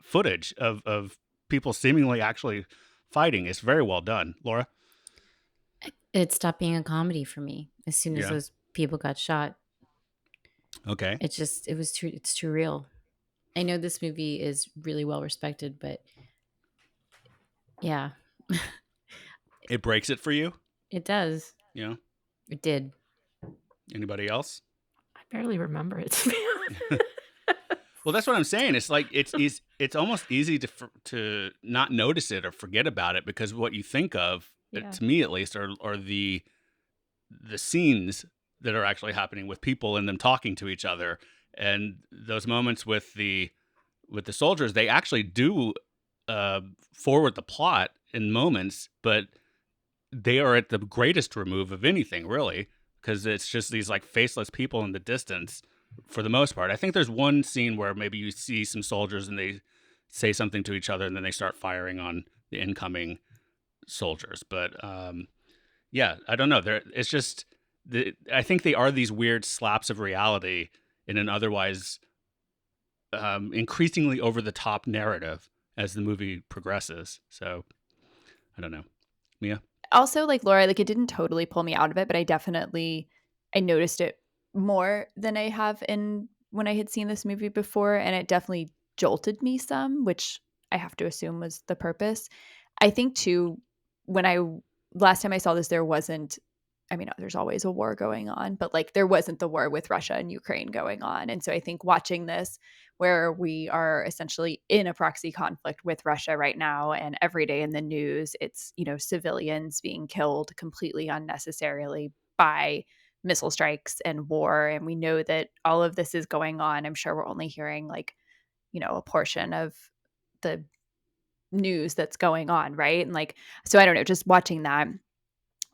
footage of people seemingly actually fighting. It's very well done. Laura? It stopped being a comedy for me as soon as Yeah. those people got shot. Okay. It's too real. I know this movie is really well respected, but yeah, It breaks it for you? it does. Yeah. It did. Anybody else? I barely remember it, to be honest. Well, that's what I'm saying. It's like it's almost easy to not notice it or forget about it, because what you think of, Yeah. to me at least, are the scenes that are actually happening with people and them talking to each other, and those moments with the soldiers. They actually do forward the plot in moments, but they are at the greatest remove of anything, really, because it's just these like faceless people in the distance for the most part. I think there's one scene where maybe you see some soldiers and they say something to each other and then they start firing on the incoming soldiers. But yeah, I don't know. It's just I think they are these weird slaps of reality in an otherwise increasingly over the top narrative as the movie progresses. So I don't know. Mia? Also, like Laura, like it didn't totally pull me out of it, but I noticed it more than I have when I had seen this movie before, and it definitely jolted me some, which I have to assume was the purpose. I think too, last time I saw this, there wasn't, I mean, there's always a war going on, but like there wasn't the war with Russia and Ukraine going on. And so I think watching this, where we are essentially in a proxy conflict with Russia right now, and every day in the news, it's, civilians being killed completely unnecessarily by missile strikes and war. And we know that all of this is going on. I'm sure we're only hearing like, a portion of the news that's going on, right? And like, so I don't know, just watching that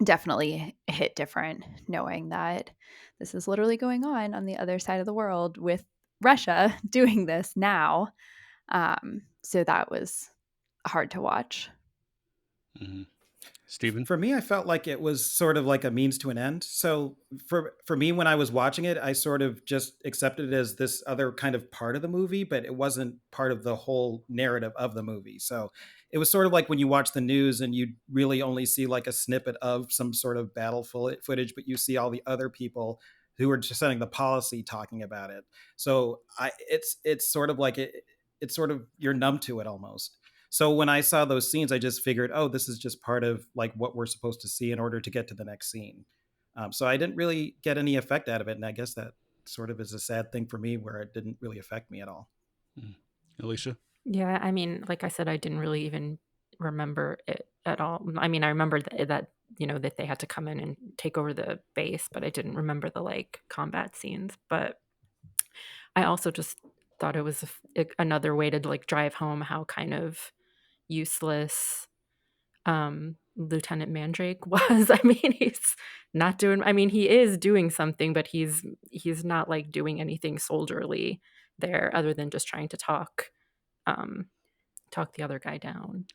definitely hit different, knowing that this is literally going on the other side of the world with Russia doing this now. So that was hard to watch. Mm-hmm. Stephen? For me, I felt like it was sort of like a means to an end. So for me, when I was watching it, I sort of just accepted it as this other kind of part of the movie, but it wasn't part of the whole narrative of the movie. So it was sort of like when you watch the news and you really only see like a snippet of some sort of battle footage, but you see all the other people who are just setting the policy talking about it. So it's sort of like it's sort of, you're numb to it almost. So when I saw those scenes, I just figured, oh, this is just part of like what we're supposed to see in order to get to the next scene. So I didn't really get any effect out of it. And I guess that sort of is a sad thing for me, where it didn't really affect me at all. Alicia? Yeah, I mean, like I said, I didn't really even remember it at all. I mean, I remember that that they had to come in and take over the base, but I didn't remember the like combat scenes. But I also just thought it was another way to like drive home how kind of useless Lieutenant Mandrake was. I mean, he is doing something, but he's not like doing anything soldierly there other than just trying to talk the other guy down.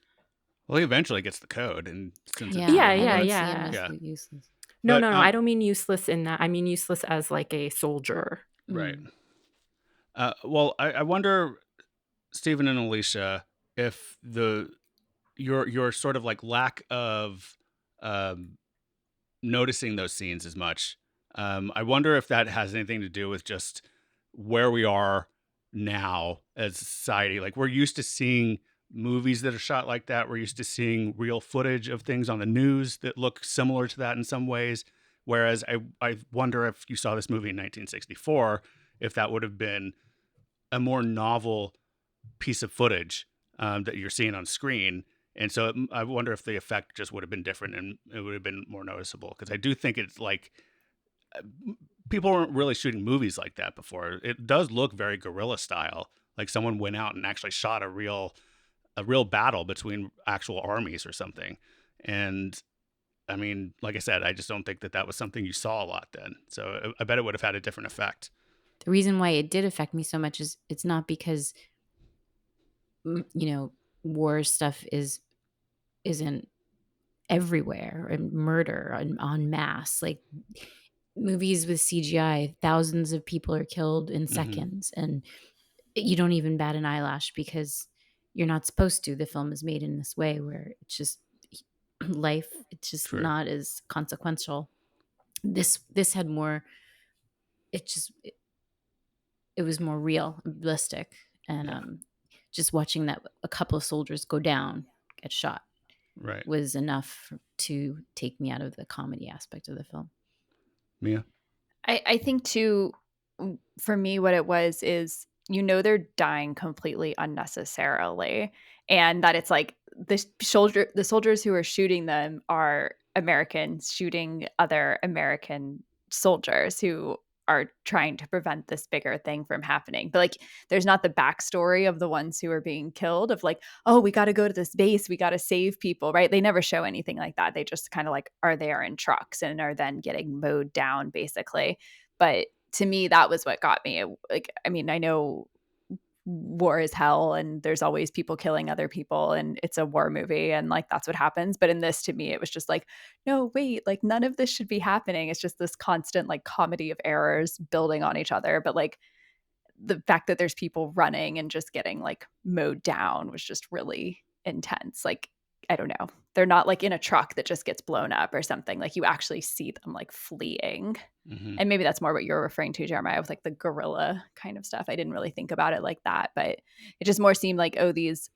Well, he eventually gets the code, and since Yeah, it's Yeah, I yeah, don't yeah. see him as Yeah. useless. No, But, I don't mean useless in that. I mean useless as like a soldier. right. Well, I wonder, Stephen and Alicia, if your sort of like lack of noticing those scenes as much, I wonder if that has anything to do with just where we are now as a society. Like, we're used to seeing movies that are shot like that. We're used to seeing real footage of things on the news that look similar to that in some ways. Whereas I wonder if you saw this movie in 1964, if that would have been a more novel piece of footage that you're seeing on screen. And so I wonder if the effect just would have been different and it would have been more noticeable. Because I do think it's like people weren't really shooting movies like that before. It does look very guerrilla style, like someone went out and actually shot a real battle between actual armies or something. And I mean, like I said, I just don't think that was something you saw a lot then. So I bet it would have had a different effect. The reason why it did affect me so much is it's not because war stuff isn't everywhere, and murder en masse. Like, movies with CGI, thousands of people are killed in seconds, and you don't even bat an eyelash because you're not supposed to. The film is made in this way where it's just life. It's just True. not as consequential. This had more. It was more realistic, and just watching that a couple of soldiers go down, get shot, right, was enough to take me out of the comedy aspect of the film. Mia? I think too, for me, what it was is, they're dying completely unnecessarily, and that it's like the soldiers who are shooting them are Americans shooting other American soldiers who are trying to prevent this bigger thing from happening. But like, there's not the backstory of the ones who are being killed of like, oh, we got to go to this base, we got to save people, right? They never show anything like that. They just kind of like are there in trucks and are then getting mowed down basically. But to me, that was what got me. Like, I mean, I know war is hell and there's always people killing other people and it's a war movie and like that's what happens, but in this, to me, it was just like, no, wait, like none of this should be happening. It's just this constant like comedy of errors building on each other. But like the fact that there's people running and just getting like mowed down was just really intense. Like, I don't know, they're not like in a truck that just gets blown up or something. Like, you actually see them like fleeing. And maybe that's more what you're referring to, Jeremiah, with like the guerrilla kind of stuff. I didn't really think about it like that, but it just more seemed like, oh, these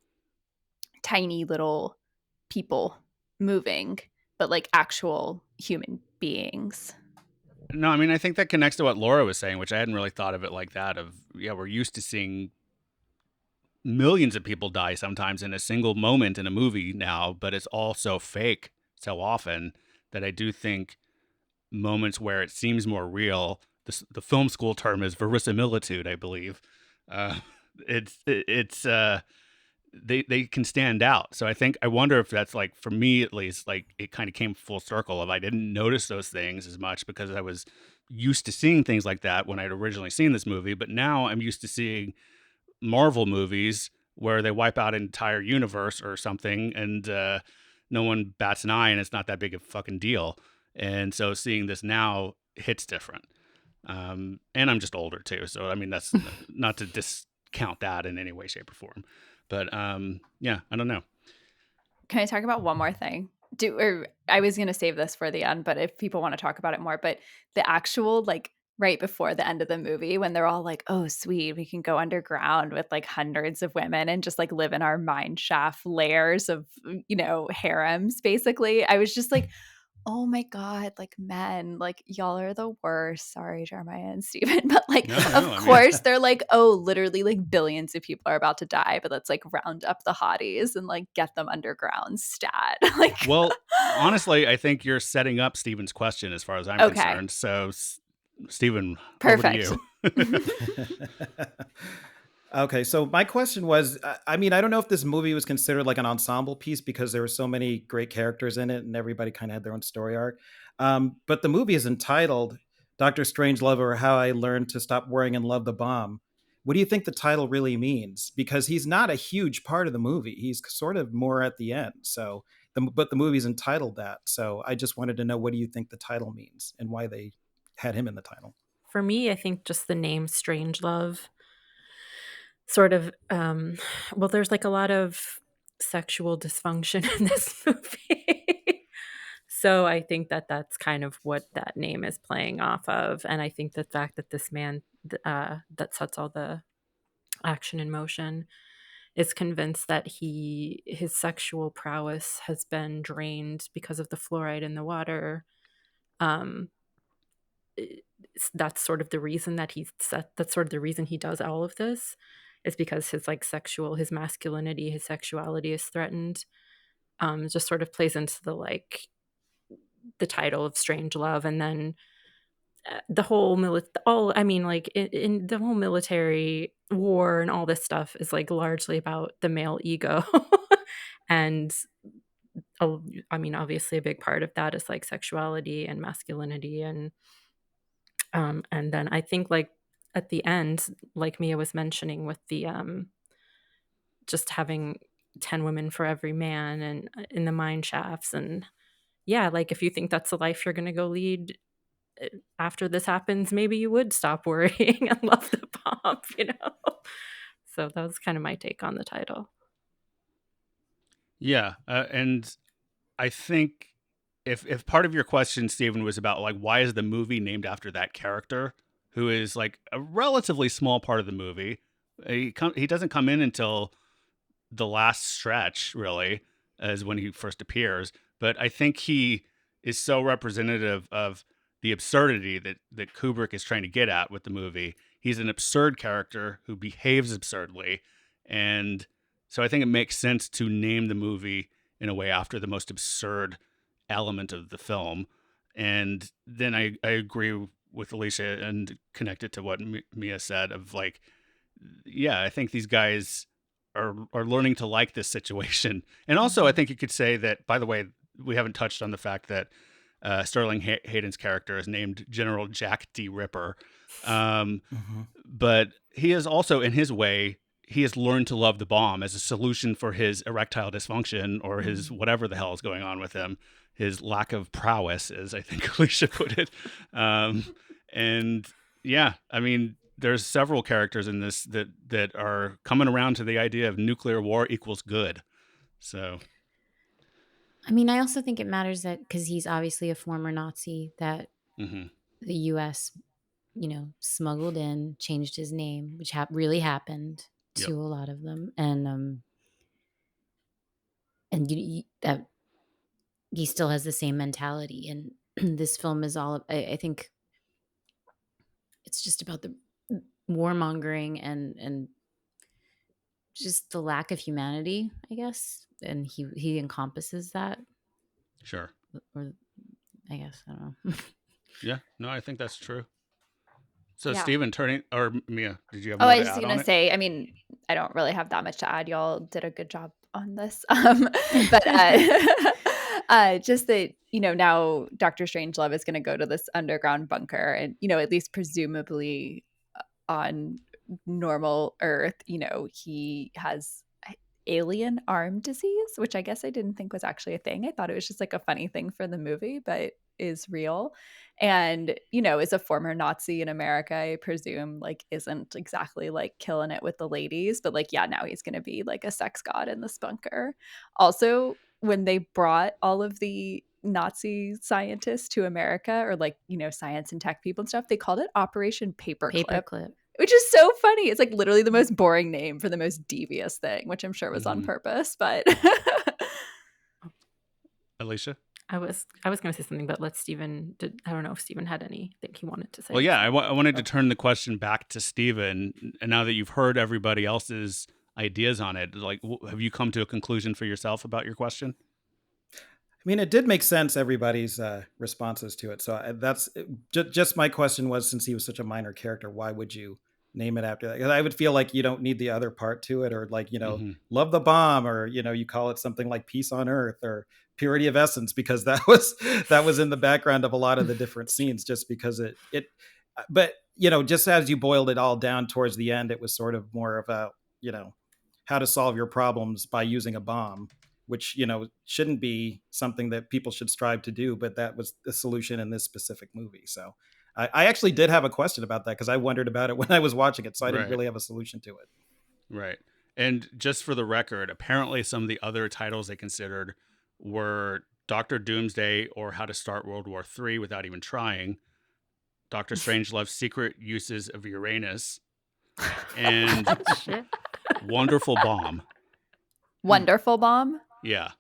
tiny little people moving, but like actual human beings. No, I mean, I think that connects to what Laura was saying, which I hadn't really thought of it like that. Of, yeah, we're used to seeing millions of people die sometimes in a single moment in a movie now, but it's all so fake so often that I do think moments where it seems more real. The film school term is verisimilitude, I believe. Uh, it's they can stand out. So I wonder if that's, like, for me at least, like, it kind of came full circle of I didn't notice those things as much because I was used to seeing things like that when I'd originally seen this movie, but now I'm used to seeing Marvel movies where they wipe out an entire universe or something, and no one bats an eye, and it's not that big of a fucking deal. And so seeing this now hits different. And I'm just older too, so I mean that's not to discount that in any way, shape, or form. But yeah, I don't know. Can I talk about one more thing? I was gonna save this for the end, but if people want to talk about it more, but the actual like right before the end of the movie when they're all like, "Oh, sweet, we can go underground with like hundreds of women and just like live in our mine shaft layers of, harems," basically. I was just like, oh my God, like men, like y'all are the worst. Sorry, Jeremiah and Steven. But like, of No, I mean, course, they're like, oh, literally like billions of people are about to die, but let's like round up the hotties and like get them underground stat. Like, well, honestly, I think you're setting up Steven's question as far as I'm okay, concerned. So, Steven, over to perfect. you. Okay, so my question was, I mean, I don't know if this movie was considered like an ensemble piece because there were so many great characters in it and everybody kind of had their own story arc. But the movie is entitled Doctor Strangelove or How I Learned to Stop Worrying and Love the Bomb. What do you think the title really means? Because he's not a huge part of the movie. He's sort of more at the end. So, but the movie's entitled that. So I just wanted to know, what do you think the title means and why they had him in the title? For me, I think just the name Strangelove sort of well, there's like a lot of sexual dysfunction in this movie. So I think that that's kind of what that name is playing off of, and I think the fact that this man that sets all the action in motion is convinced that his sexual prowess has been drained because of the fluoride in the water. um that's sort of the reason that that's sort of the reason he does all of this, is because his masculinity, his sexuality is threatened. It just sort of plays into the title of Strange Love. And then the whole in the whole military war and all this stuff is like largely about the male ego. And I mean, obviously a big part of that is like sexuality and masculinity. And then I think like at the end, like Mia was mentioning with the just having 10 women for every man and in the mine shafts. And yeah, like if you think that's the life you're going to go lead after this happens, maybe you would stop worrying and love the bomb. So that was kind of my take on the title. Yeah, and I think if part of your question, Stephen, was about like why is the movie named after that character, who is like a relatively small part of the movie, he doesn't come in until the last stretch, really, as when he first appears. But I think he is so representative of the absurdity that Kubrick is trying to get at with the movie. He's an absurd character who behaves absurdly, and so I think it makes sense to name the movie in a way after the most absurd element of the film. And then I agree with Alicia and connect it to what Mia said of like, yeah, I think these guys are learning to like this situation. And also, I think you could say that, by the way, we haven't touched on the fact that Sterling Hayden's character is named General Jack D. Ripper. Mhm. But he is also, in his way, he has learned to love the bomb as a solution for his erectile dysfunction or his whatever the hell is going on with him, his lack of prowess, as I think Alicia put it. And yeah, I mean, there's several characters in this that are coming around to the idea of nuclear war equals good. So, I mean, I also think it matters that because he's obviously a former Nazi, that mhm. the U.S., smuggled in, changed his name, which really happened Yep. to a lot of them. And and that he still has the same mentality. And this film is all, I think it's just about the warmongering and just the lack of humanity, I guess. And he encompasses that, Sure. or I guess, I don't know. Yeah. No, I think that's true. So, Yeah. Steven, or Mia, did you have Oh, more I to was just add gonna on it? say, I mean, I don't really have that much to add. Y'all did a good job on this. But just that, now Dr. Strangelove is gonna go to this underground bunker and, at least presumably on normal Earth, he has alien arm disease, which I guess I didn't think was actually a thing. I thought it was just like a funny thing for the movie, but is real. And, as a former Nazi in America, I presume like isn't exactly like killing it with the ladies, but like, yeah, now he's going to be like a sex god in this bunker. Also, when they brought all of the Nazi scientists to America, or like, science and tech people and stuff, they called it Operation Paperclip, Paperclip. which is so funny. It's like literally the most boring name for the most devious thing, which I'm sure was on purpose, but Alicia? I was going to say something, but I don't know if Steven had anything he wanted to say. Well, yeah, I wanted to turn the question back to Steven. And now that you've heard everybody else's ideas on it, like, have you come to a conclusion for yourself about your question? I mean, it did make sense, everybody's responses to it. So that's just my question was, since he was such a minor character, why would you name it after that? 'Cause I would feel like you don't need the other part to it, or like, love the bomb, or, you call it something like peace on earth or purity of essence, because that was in the background of a lot of the different scenes, just because but, just as you boiled it all down towards the end, it was sort of more about, how to solve your problems by using a bomb, which, shouldn't be something that people should strive to do, but that was the solution in this specific movie. So I actually did have a question about that, because I wondered about it when I was watching it, so I didn't really have a solution to it. Right. And just for the record, apparently some of the other titles they considered were Dr. Doomsday, or How to Start World War III Without Even Trying, Dr. Strangelove's Secret Uses of Uranus, and Wonderful Bomb. Wonderful Bomb? Yeah.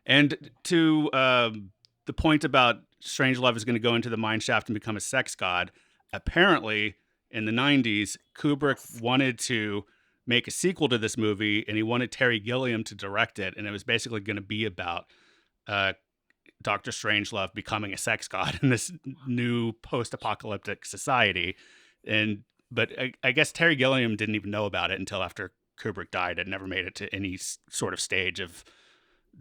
And to the point about Strangelove is going to go into the mine shaft and become a sex god, apparently in the 90s, Kubrick wanted to make a sequel to this movie, and he wanted Terry Gilliam to direct it, and it was basically going to be about Dr. Strangelove becoming a sex god in this new post-apocalyptic society. But I guess Terry Gilliam didn't even know about it until after Kubrick died. It never made it to any sort of stage of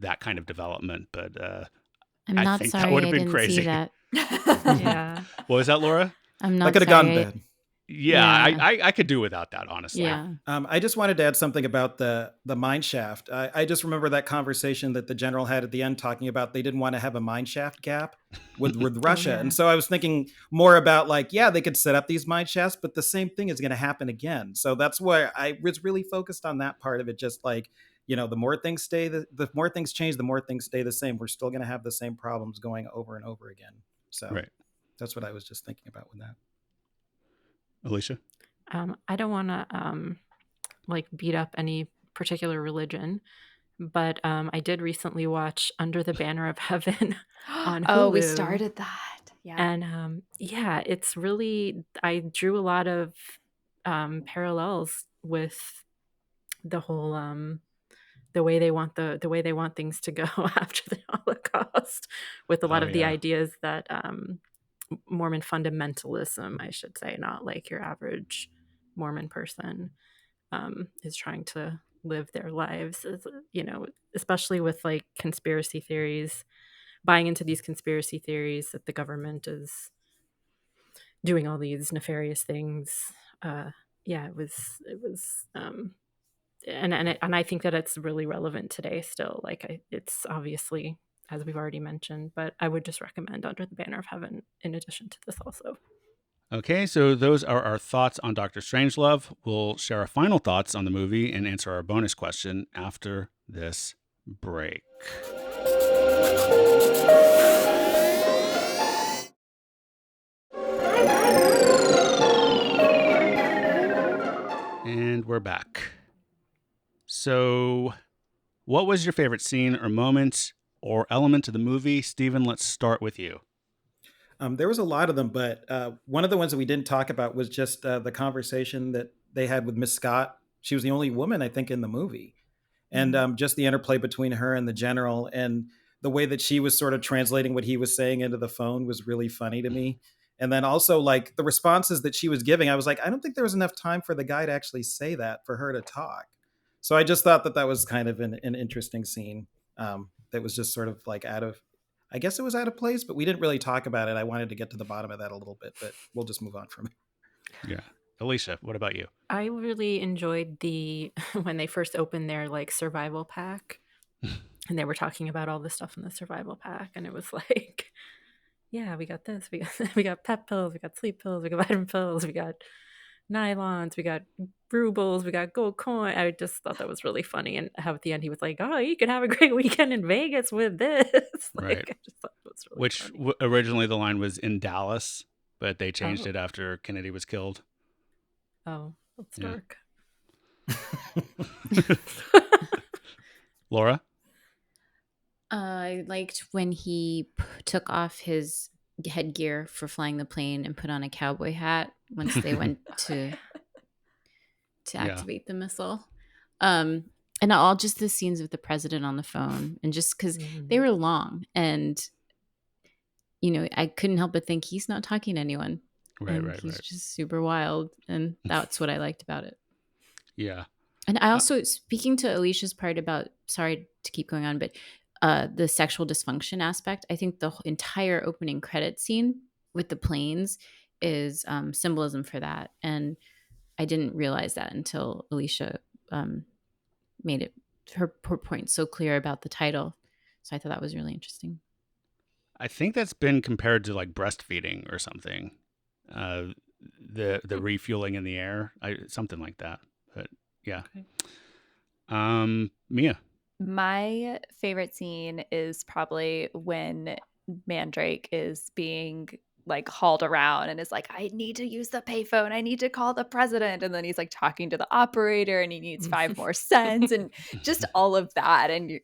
that kind of development. But I'm I not think sorry that would have I been didn't crazy. see that. Yeah. What was that, Laura? I'm not I could have sorry. gone bad. Yeah. I could do without that, honestly. Yeah. I just wanted to add something about the mine shaft. I just remember that conversation that the general had at the end, talking about they didn't want to have a mine shaft gap with Russia. yeah. And so I was thinking more about like, yeah, they could set up these mine shafts, but the same thing is going to happen again. So that's why I was really focused on that part of it. Just like, the more things the more things change, the more things stay the same. We're still going to have the same problems going over and over again. So that's what I was just thinking about with that. Alicia? I don't want to beat up any particular religion, but I did recently watch Under the Banner of Heaven on Hulu. Oh, we started that. Yeah. And it's really, I drew a lot of parallels with the whole the way they want things to go after the Holocaust, with a lot of the ideas that Mormon fundamentalism, I should say, not like your average Mormon person, is trying to live their lives, especially with like conspiracy theories, buying into these conspiracy theories that the government is doing all these nefarious things. It was and I think that it's really relevant today still. Like it's obviously, as we've already mentioned, but I would just recommend Under the Banner of Heaven in addition to this also. Okay, so those are our thoughts on Dr. Strangelove. We'll share our final thoughts on the movie and answer our bonus question after this break. And we're back. So What was your favorite scene or moment or element of the movie? Steven, let's start with you. There was a lot of them, but one of the ones that we didn't talk about was just the conversation that they had with Miss Scott. She was the only woman, I think, in the movie. And just the interplay between her and the general, and the way that she was sort of translating what he was saying into the phone was really funny to me. And then also, like, the responses that she was giving, I was like, I don't think there was enough time for the guy to actually say that for her to talk. So I just thought that that was kind of an interesting scene that was just sort of like I guess it was out of place, but we didn't really talk about it. I wanted to get to the bottom of that a little bit, but we'll just move on from it. Yeah. Alicia, what about you? I really enjoyed when they first opened their like survival pack and they were talking about all the stuff in the survival pack, and it was like, yeah, we got this, we got pep pills, we got sleep pills, we got vitamin pills, we got nylons, we got rubles, we got gold coin. I just thought that was really funny, and how at the end he was like, oh, you can have a great weekend in Vegas with this. Right. I just thought it was really Which funny. Originally the line was in Dallas, but they changed it after Kennedy was killed. Oh, that's Yeah. dark. Laura? I liked when he took off his headgear for flying the plane and put on a cowboy hat once they went to Yeah. activate the missile. And all just the scenes with the president on the phone, and just because they were long, and I couldn't help but think he's not talking to anyone. Right. He's just super wild, and that's what I liked about it. Yeah. And I also, speaking to Alicia's part about, sorry to keep going on, but the sexual dysfunction aspect, I think the entire opening credit scene with the planes is symbolism for that. And I didn't realize that until Alicia made her point so clear about the title. So I thought that was really interesting. I think that's been compared to like breastfeeding or something. The refueling in the air, something like that. But yeah. Okay. Mia. My favorite scene is probably when Mandrake is being like hauled around and is like, I need to use the payphone, I need to call the president, and then he's like talking to the operator and he needs 5 more cents, and just all of that. And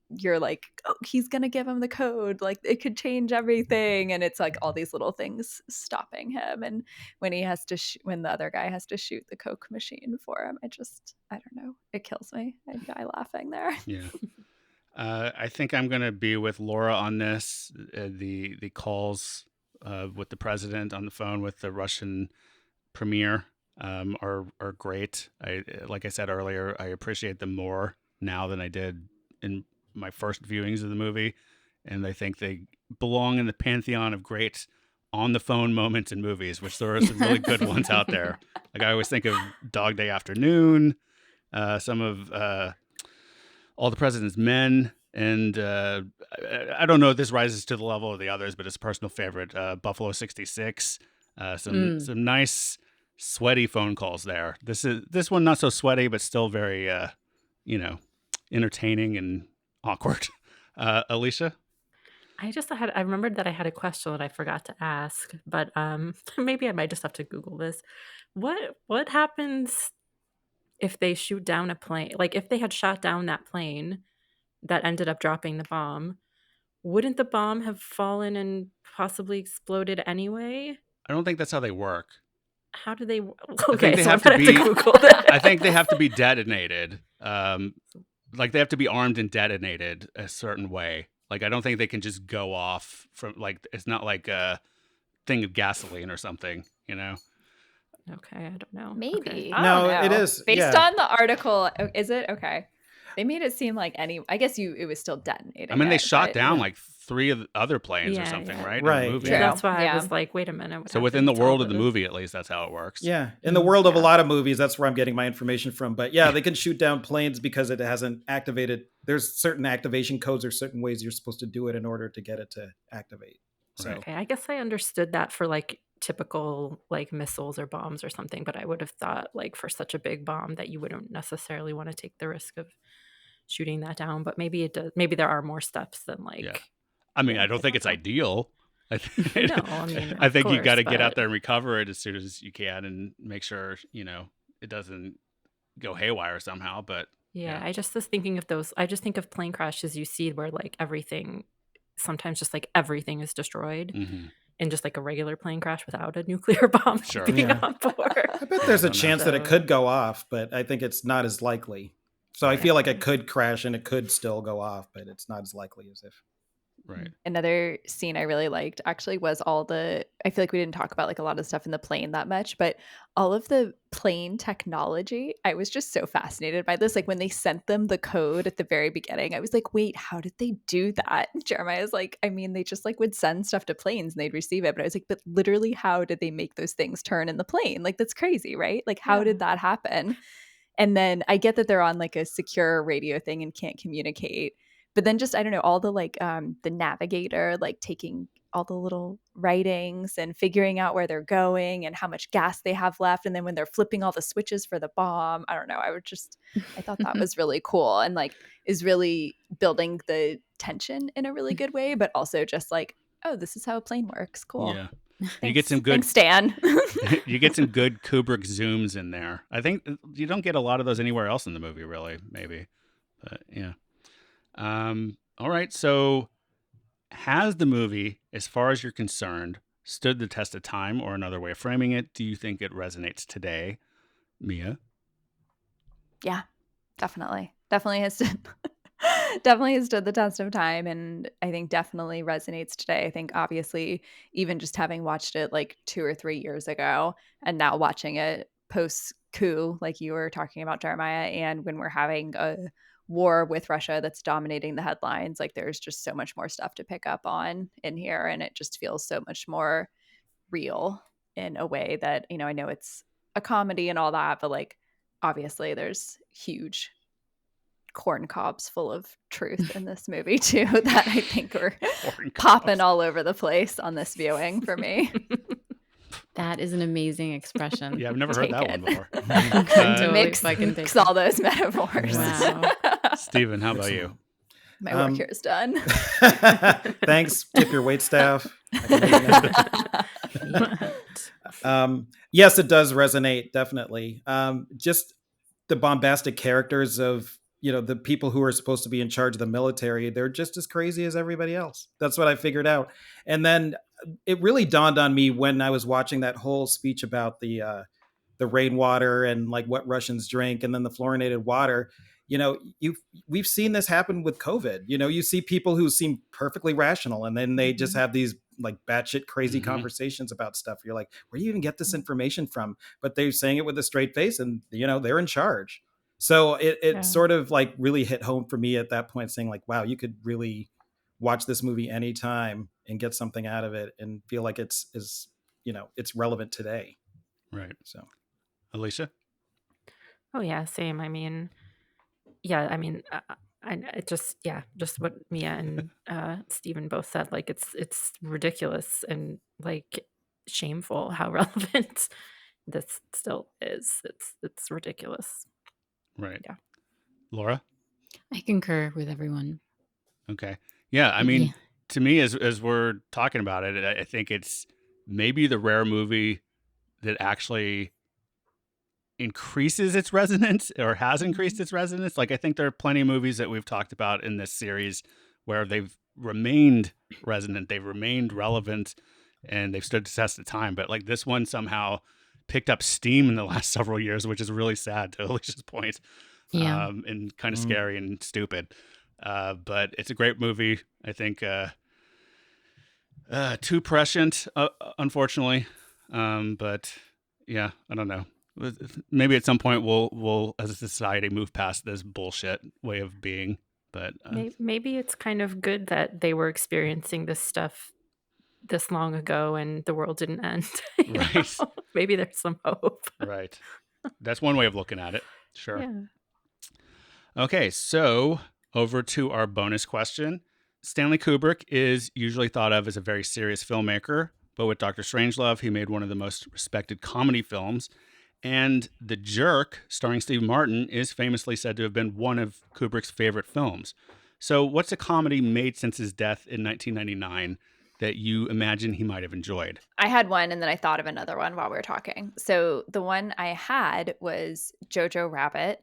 you're like, oh, he's gonna give him the code, like it could change everything, and it's like all these little things stopping him. And when he has to when the other guy has to shoot the Coke machine for him, I don't know, it kills me. I die laughing there. Yeah. I think I'm gonna be with Laura on this. The calls with the president on the phone with the Russian premier are great. Like I said earlier, I appreciate them more now than I did in my first viewings of the movie, and I think they belong in the pantheon of great on the phone moments in movies, which there are some really good ones out there. Like I always think of Dog Day Afternoon, some of All the President's Men, and I don't know if this rises to the level of the others, but it's a personal favorite, Buffalo 66. Some nice sweaty phone calls there. This one not so sweaty, but still very entertaining and awkward. Alicia? I remembered that I had a question that I forgot to ask, but maybe I might just have to Google this. What happens if they shoot down a plane? Like if they had shot down that plane that ended up dropping the bomb, wouldn't the bomb have fallen and possibly exploded anyway? I don't think that's how they work. How do they? I think they so have I'm to gonna be. have to Google this. I think they have to be detonated. Like they have to be armed and detonated a certain way. Like I don't think they can just go off from like it's not like a thing of gasoline or something. Okay, I don't know. Maybe. Okay. I No, don't know. it is, based yeah. on the article. Is it okay? They made it seem like I guess it was still detonating. I mean, they it, shot but- down like 3 of the other planes or Yeah, something, yeah. right? Right, In the movie. yeah. That's why Yeah. I was like, wait a minute. what So within the happened to world all of the this? movie, at least, that's how it works. Yeah, in the world of a Yeah. lot of movies, that's where I'm getting my information from. But yeah, they can shoot down planes because it hasn't activated. There's certain activation codes or certain ways you're supposed to do it in order to get it to activate. So Right. Okay, I guess I understood that for like typical like missiles or bombs or something, but I would have thought like for such a big bomb that you wouldn't necessarily want to take the risk of shooting that down. But maybe it does. Maybe there are more steps than like. Yeah. I mean, Yeah, I don't think it's ideal. No, I mean, I of think you got to course, get out but- there and recover it as soon as you can and make sure, it doesn't go haywire somehow. But Yeah, I just was thinking of those. I just think of plane crashes you see where like everything, sometimes just like everything is destroyed in just like a regular plane crash without a nuclear bomb Sure. being Yeah. on board. I bet there's I a don't know. chance that it So- could go off, but I think it's not as likely. So I feel like it could crash and it could still go off, but it's not as likely as if. Right. Another scene I really liked actually was I feel like we didn't talk about like a lot of stuff in the plane that much, but all of the plane technology, I was just so fascinated by this. Like when they sent them the code at the very beginning, I was like, wait, how did they do that? Jeremiah's like, I mean, they just like would send stuff to planes and they'd receive it. But I was like, but literally, how did they make those things turn in the plane? Like, that's crazy, right? Like, how did that happen? And then I get that they're on like a secure radio thing and can't communicate. But then just, I don't know, all the like the navigator, like taking all the little writings and figuring out where they're going and how much gas they have left. And then when they're flipping all the switches for the bomb, I don't know. I thought that was really cool and like is really building the tension in a really good way, but also just like, oh, this is how a plane works. Cool. Yeah. You get some good Thanks, Stan. you get some good Kubrick zooms in there. I think you don't get a lot of those anywhere else in the movie, really, maybe. But yeah. All right. So has the movie, as far as you're concerned, stood the test of time, or another way of framing it, do you think it resonates today? Mia? Yeah, definitely. Definitely has definitely has stood the test of time, and I think definitely resonates today. I think obviously even just having watched it like 2 or 3 years ago and now watching it post coup like you were talking about, Jeremiah, and when we're having a war with Russia that's dominating the headlines, like there's just so much more stuff to pick up on in here, and it just feels so much more real in a way that, I know it's a comedy and all that, but like obviously there's huge corn cobs full of truth in this movie too that I think are popping all over the place on this viewing for me. That is an amazing expression. Yeah, I've never heard Take that it. one before. Totally mix fucking take all those metaphors. Wow. Steven, how about you? My work here is done. Thanks. Tip your wait staff. Yes, it does resonate, definitely. Just the bombastic characters of, the people who are supposed to be in charge of the military, they're just as crazy as everybody else. That's what I figured out. And then it really dawned on me when I was watching that whole speech about the rainwater and like what Russians drink and then the fluorinated water. We've seen this happen with COVID. You see people who seem perfectly rational and then they just have these like batshit crazy conversations about stuff. You're like, where do you even get this information from? But they're saying it with a straight face and, they're in charge. So it sort of like really hit home for me at that point, saying like, wow, you could really watch this movie anytime and get something out of it and feel like it's relevant today. Right. So, Alicia? Oh yeah, same. I mean, just what Mia and Stephen both said. Like it's ridiculous and like shameful how relevant this still is. It's ridiculous. Right. Yeah. Laura? I concur with everyone. Okay. Yeah, I mean, Yeah. to me, as we're talking about it, I think it's maybe the rare movie that actually increases its resonance or has increased its resonance. Like, I think there are plenty of movies that we've talked about in this series where they've remained resonant, they've remained relevant, and they've stood the test of time. But like this one somehow picked up steam in the last several years, which is really sad, to Alicia's point. Yeah. And kind of scary and stupid. But it's a great movie. I think too prescient, unfortunately. But yeah, I don't know. Maybe at some point we'll as a society move past this bullshit way of being. But maybe it's kind of good that they were experiencing this stuff this long ago and the world didn't end. Right. Maybe there's some hope. Right. That's one way of looking at it. Sure. Yeah. Okay, so over to our bonus question. Stanley Kubrick is usually thought of as a very serious filmmaker, but with Dr. Strangelove, he made one of the most respected comedy films. And The Jerk, starring Steve Martin, is famously said to have been one of Kubrick's favorite films. So what's a comedy made since his death in 1999 that you imagine he might have enjoyed? I had one and then I thought of another one while we were talking. So the one I had was Jojo Rabbit.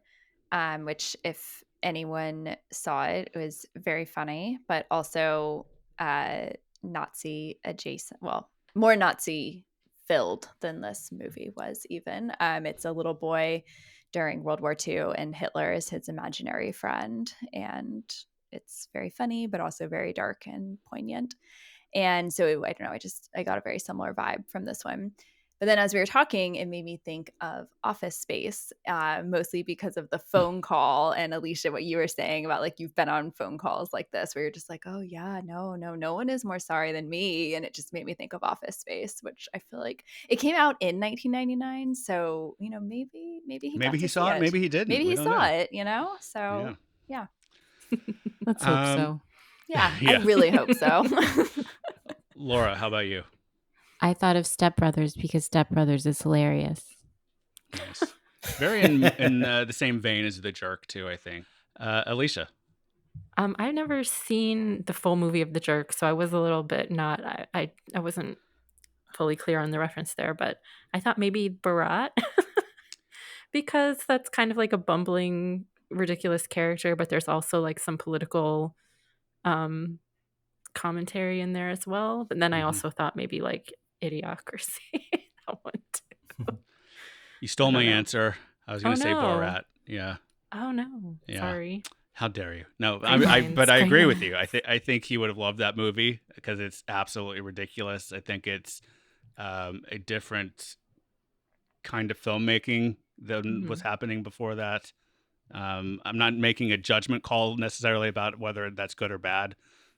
which if anyone saw it, it was very funny, but also Nazi adjacent. Well, more Nazi filled than this movie was even. It's a little boy during World War II, and Hitler is his imaginary friend. And it's very funny, but also very dark and poignant. And so I don't know, I got a very similar vibe from this one. But then as we were talking, it made me think of Office Space, mostly because of the phone call. And Alicia, what you were saying about like you've been on phone calls like this where you're just like, oh yeah, no one is more sorry than me. And it just made me think of Office Space, which I feel like it came out in 1999. So, maybe he got Maybe to he see saw it, maybe he didn't. Maybe We he don't saw know. it, So yeah. Let's hope so. Yeah, Yeah. I really hope so. Laura, how about you? I thought of Step Brothers because Step Brothers is hilarious. Nice. Very in the same vein as The Jerk, too, I think. Alicia. I've never seen the full movie of The Jerk, so I was a little bit I wasn't fully clear on the reference there, but I thought maybe Barat because that's kind of like a bumbling, ridiculous character, but there's also like some political commentary in there as well. But then I also thought maybe like Idiocracy. That one too. You stole I my don't know. answer. I was going to say no. Borat. Yeah. Oh no. Yeah. Sorry. How dare you? No, Great minds, but I great agree with you. minds. I think he would have loved that movie because it's absolutely ridiculous. I think it's a different kind of filmmaking than was happening before that. I'm not making a judgment call necessarily about whether that's good or bad,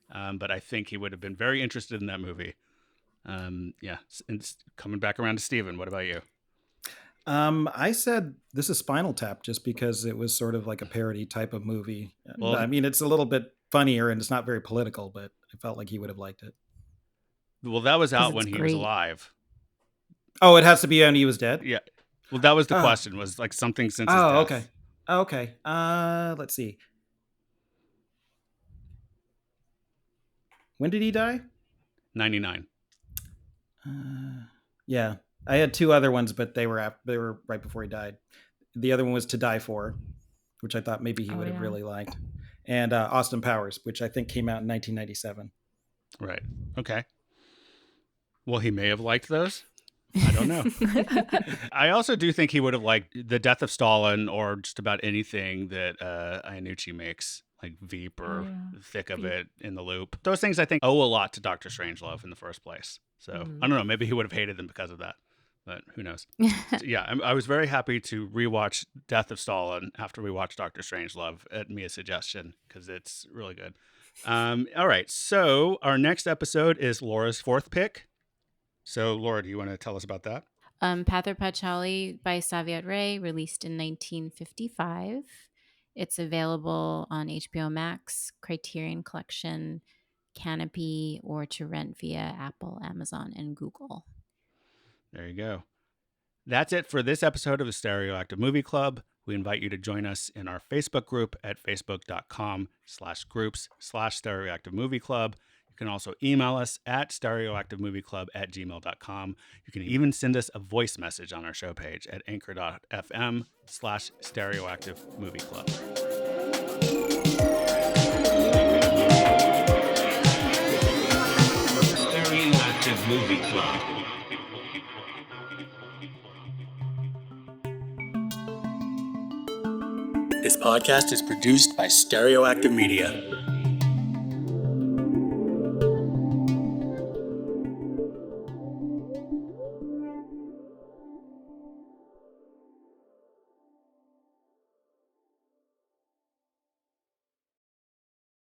but I think he would have been very interested in that movie. Yeah. And coming back around to Steven, what about you? I said this is Spinal Tap just because it was sort of like a parody type of movie. Well, I mean, it's a little bit funnier and it's not very political, but I felt like he would have liked it. Well, that was out it's when he was great. alive. Oh, it has to be when he was dead? Yeah. Well, that was the question. Was like something since his Oh, death. okay. Let's see. When did he die? 99. Yeah. I had two other ones, but they were right before he died. The other one was To Die For, which I thought maybe he would have really liked. And Austin Powers, which I think came out in 1997. Right. Okay. Well, he may have liked those. I don't know. I also do think he would have liked The Death of Stalin or just about anything that Iannucci makes, like Veep or Thick of It, In the Loop. Those things I think owe a lot to Dr. Strangelove in the first place. So I don't know. Maybe he would have hated them because of that. But who knows? So, yeah, I was very happy to rewatch Death of Stalin after we watched Dr. Strangelove at Mia's suggestion because it's really good. All right, so our next episode is Laura's fourth pick. So, Laura, do you want to tell us about that? Pather Panchali by Saviat Ray, released in 1955. It's available on HBO Max, Criterion Collection, Canopy, or to rent via Apple, Amazon, and Google. There you go. That's it for this episode of the Stereoactive Movie Club. We invite you to join us in our Facebook group at facebook.com/groups/Stereoactive Movie Club. You can also email us at stereoactivemovieclub@gmail.com. You can even send us a voice message on our show page at anchor.fm/Stereoactive Movie Club. Stereoactive Movie Club. This podcast is produced by Stereoactive Media.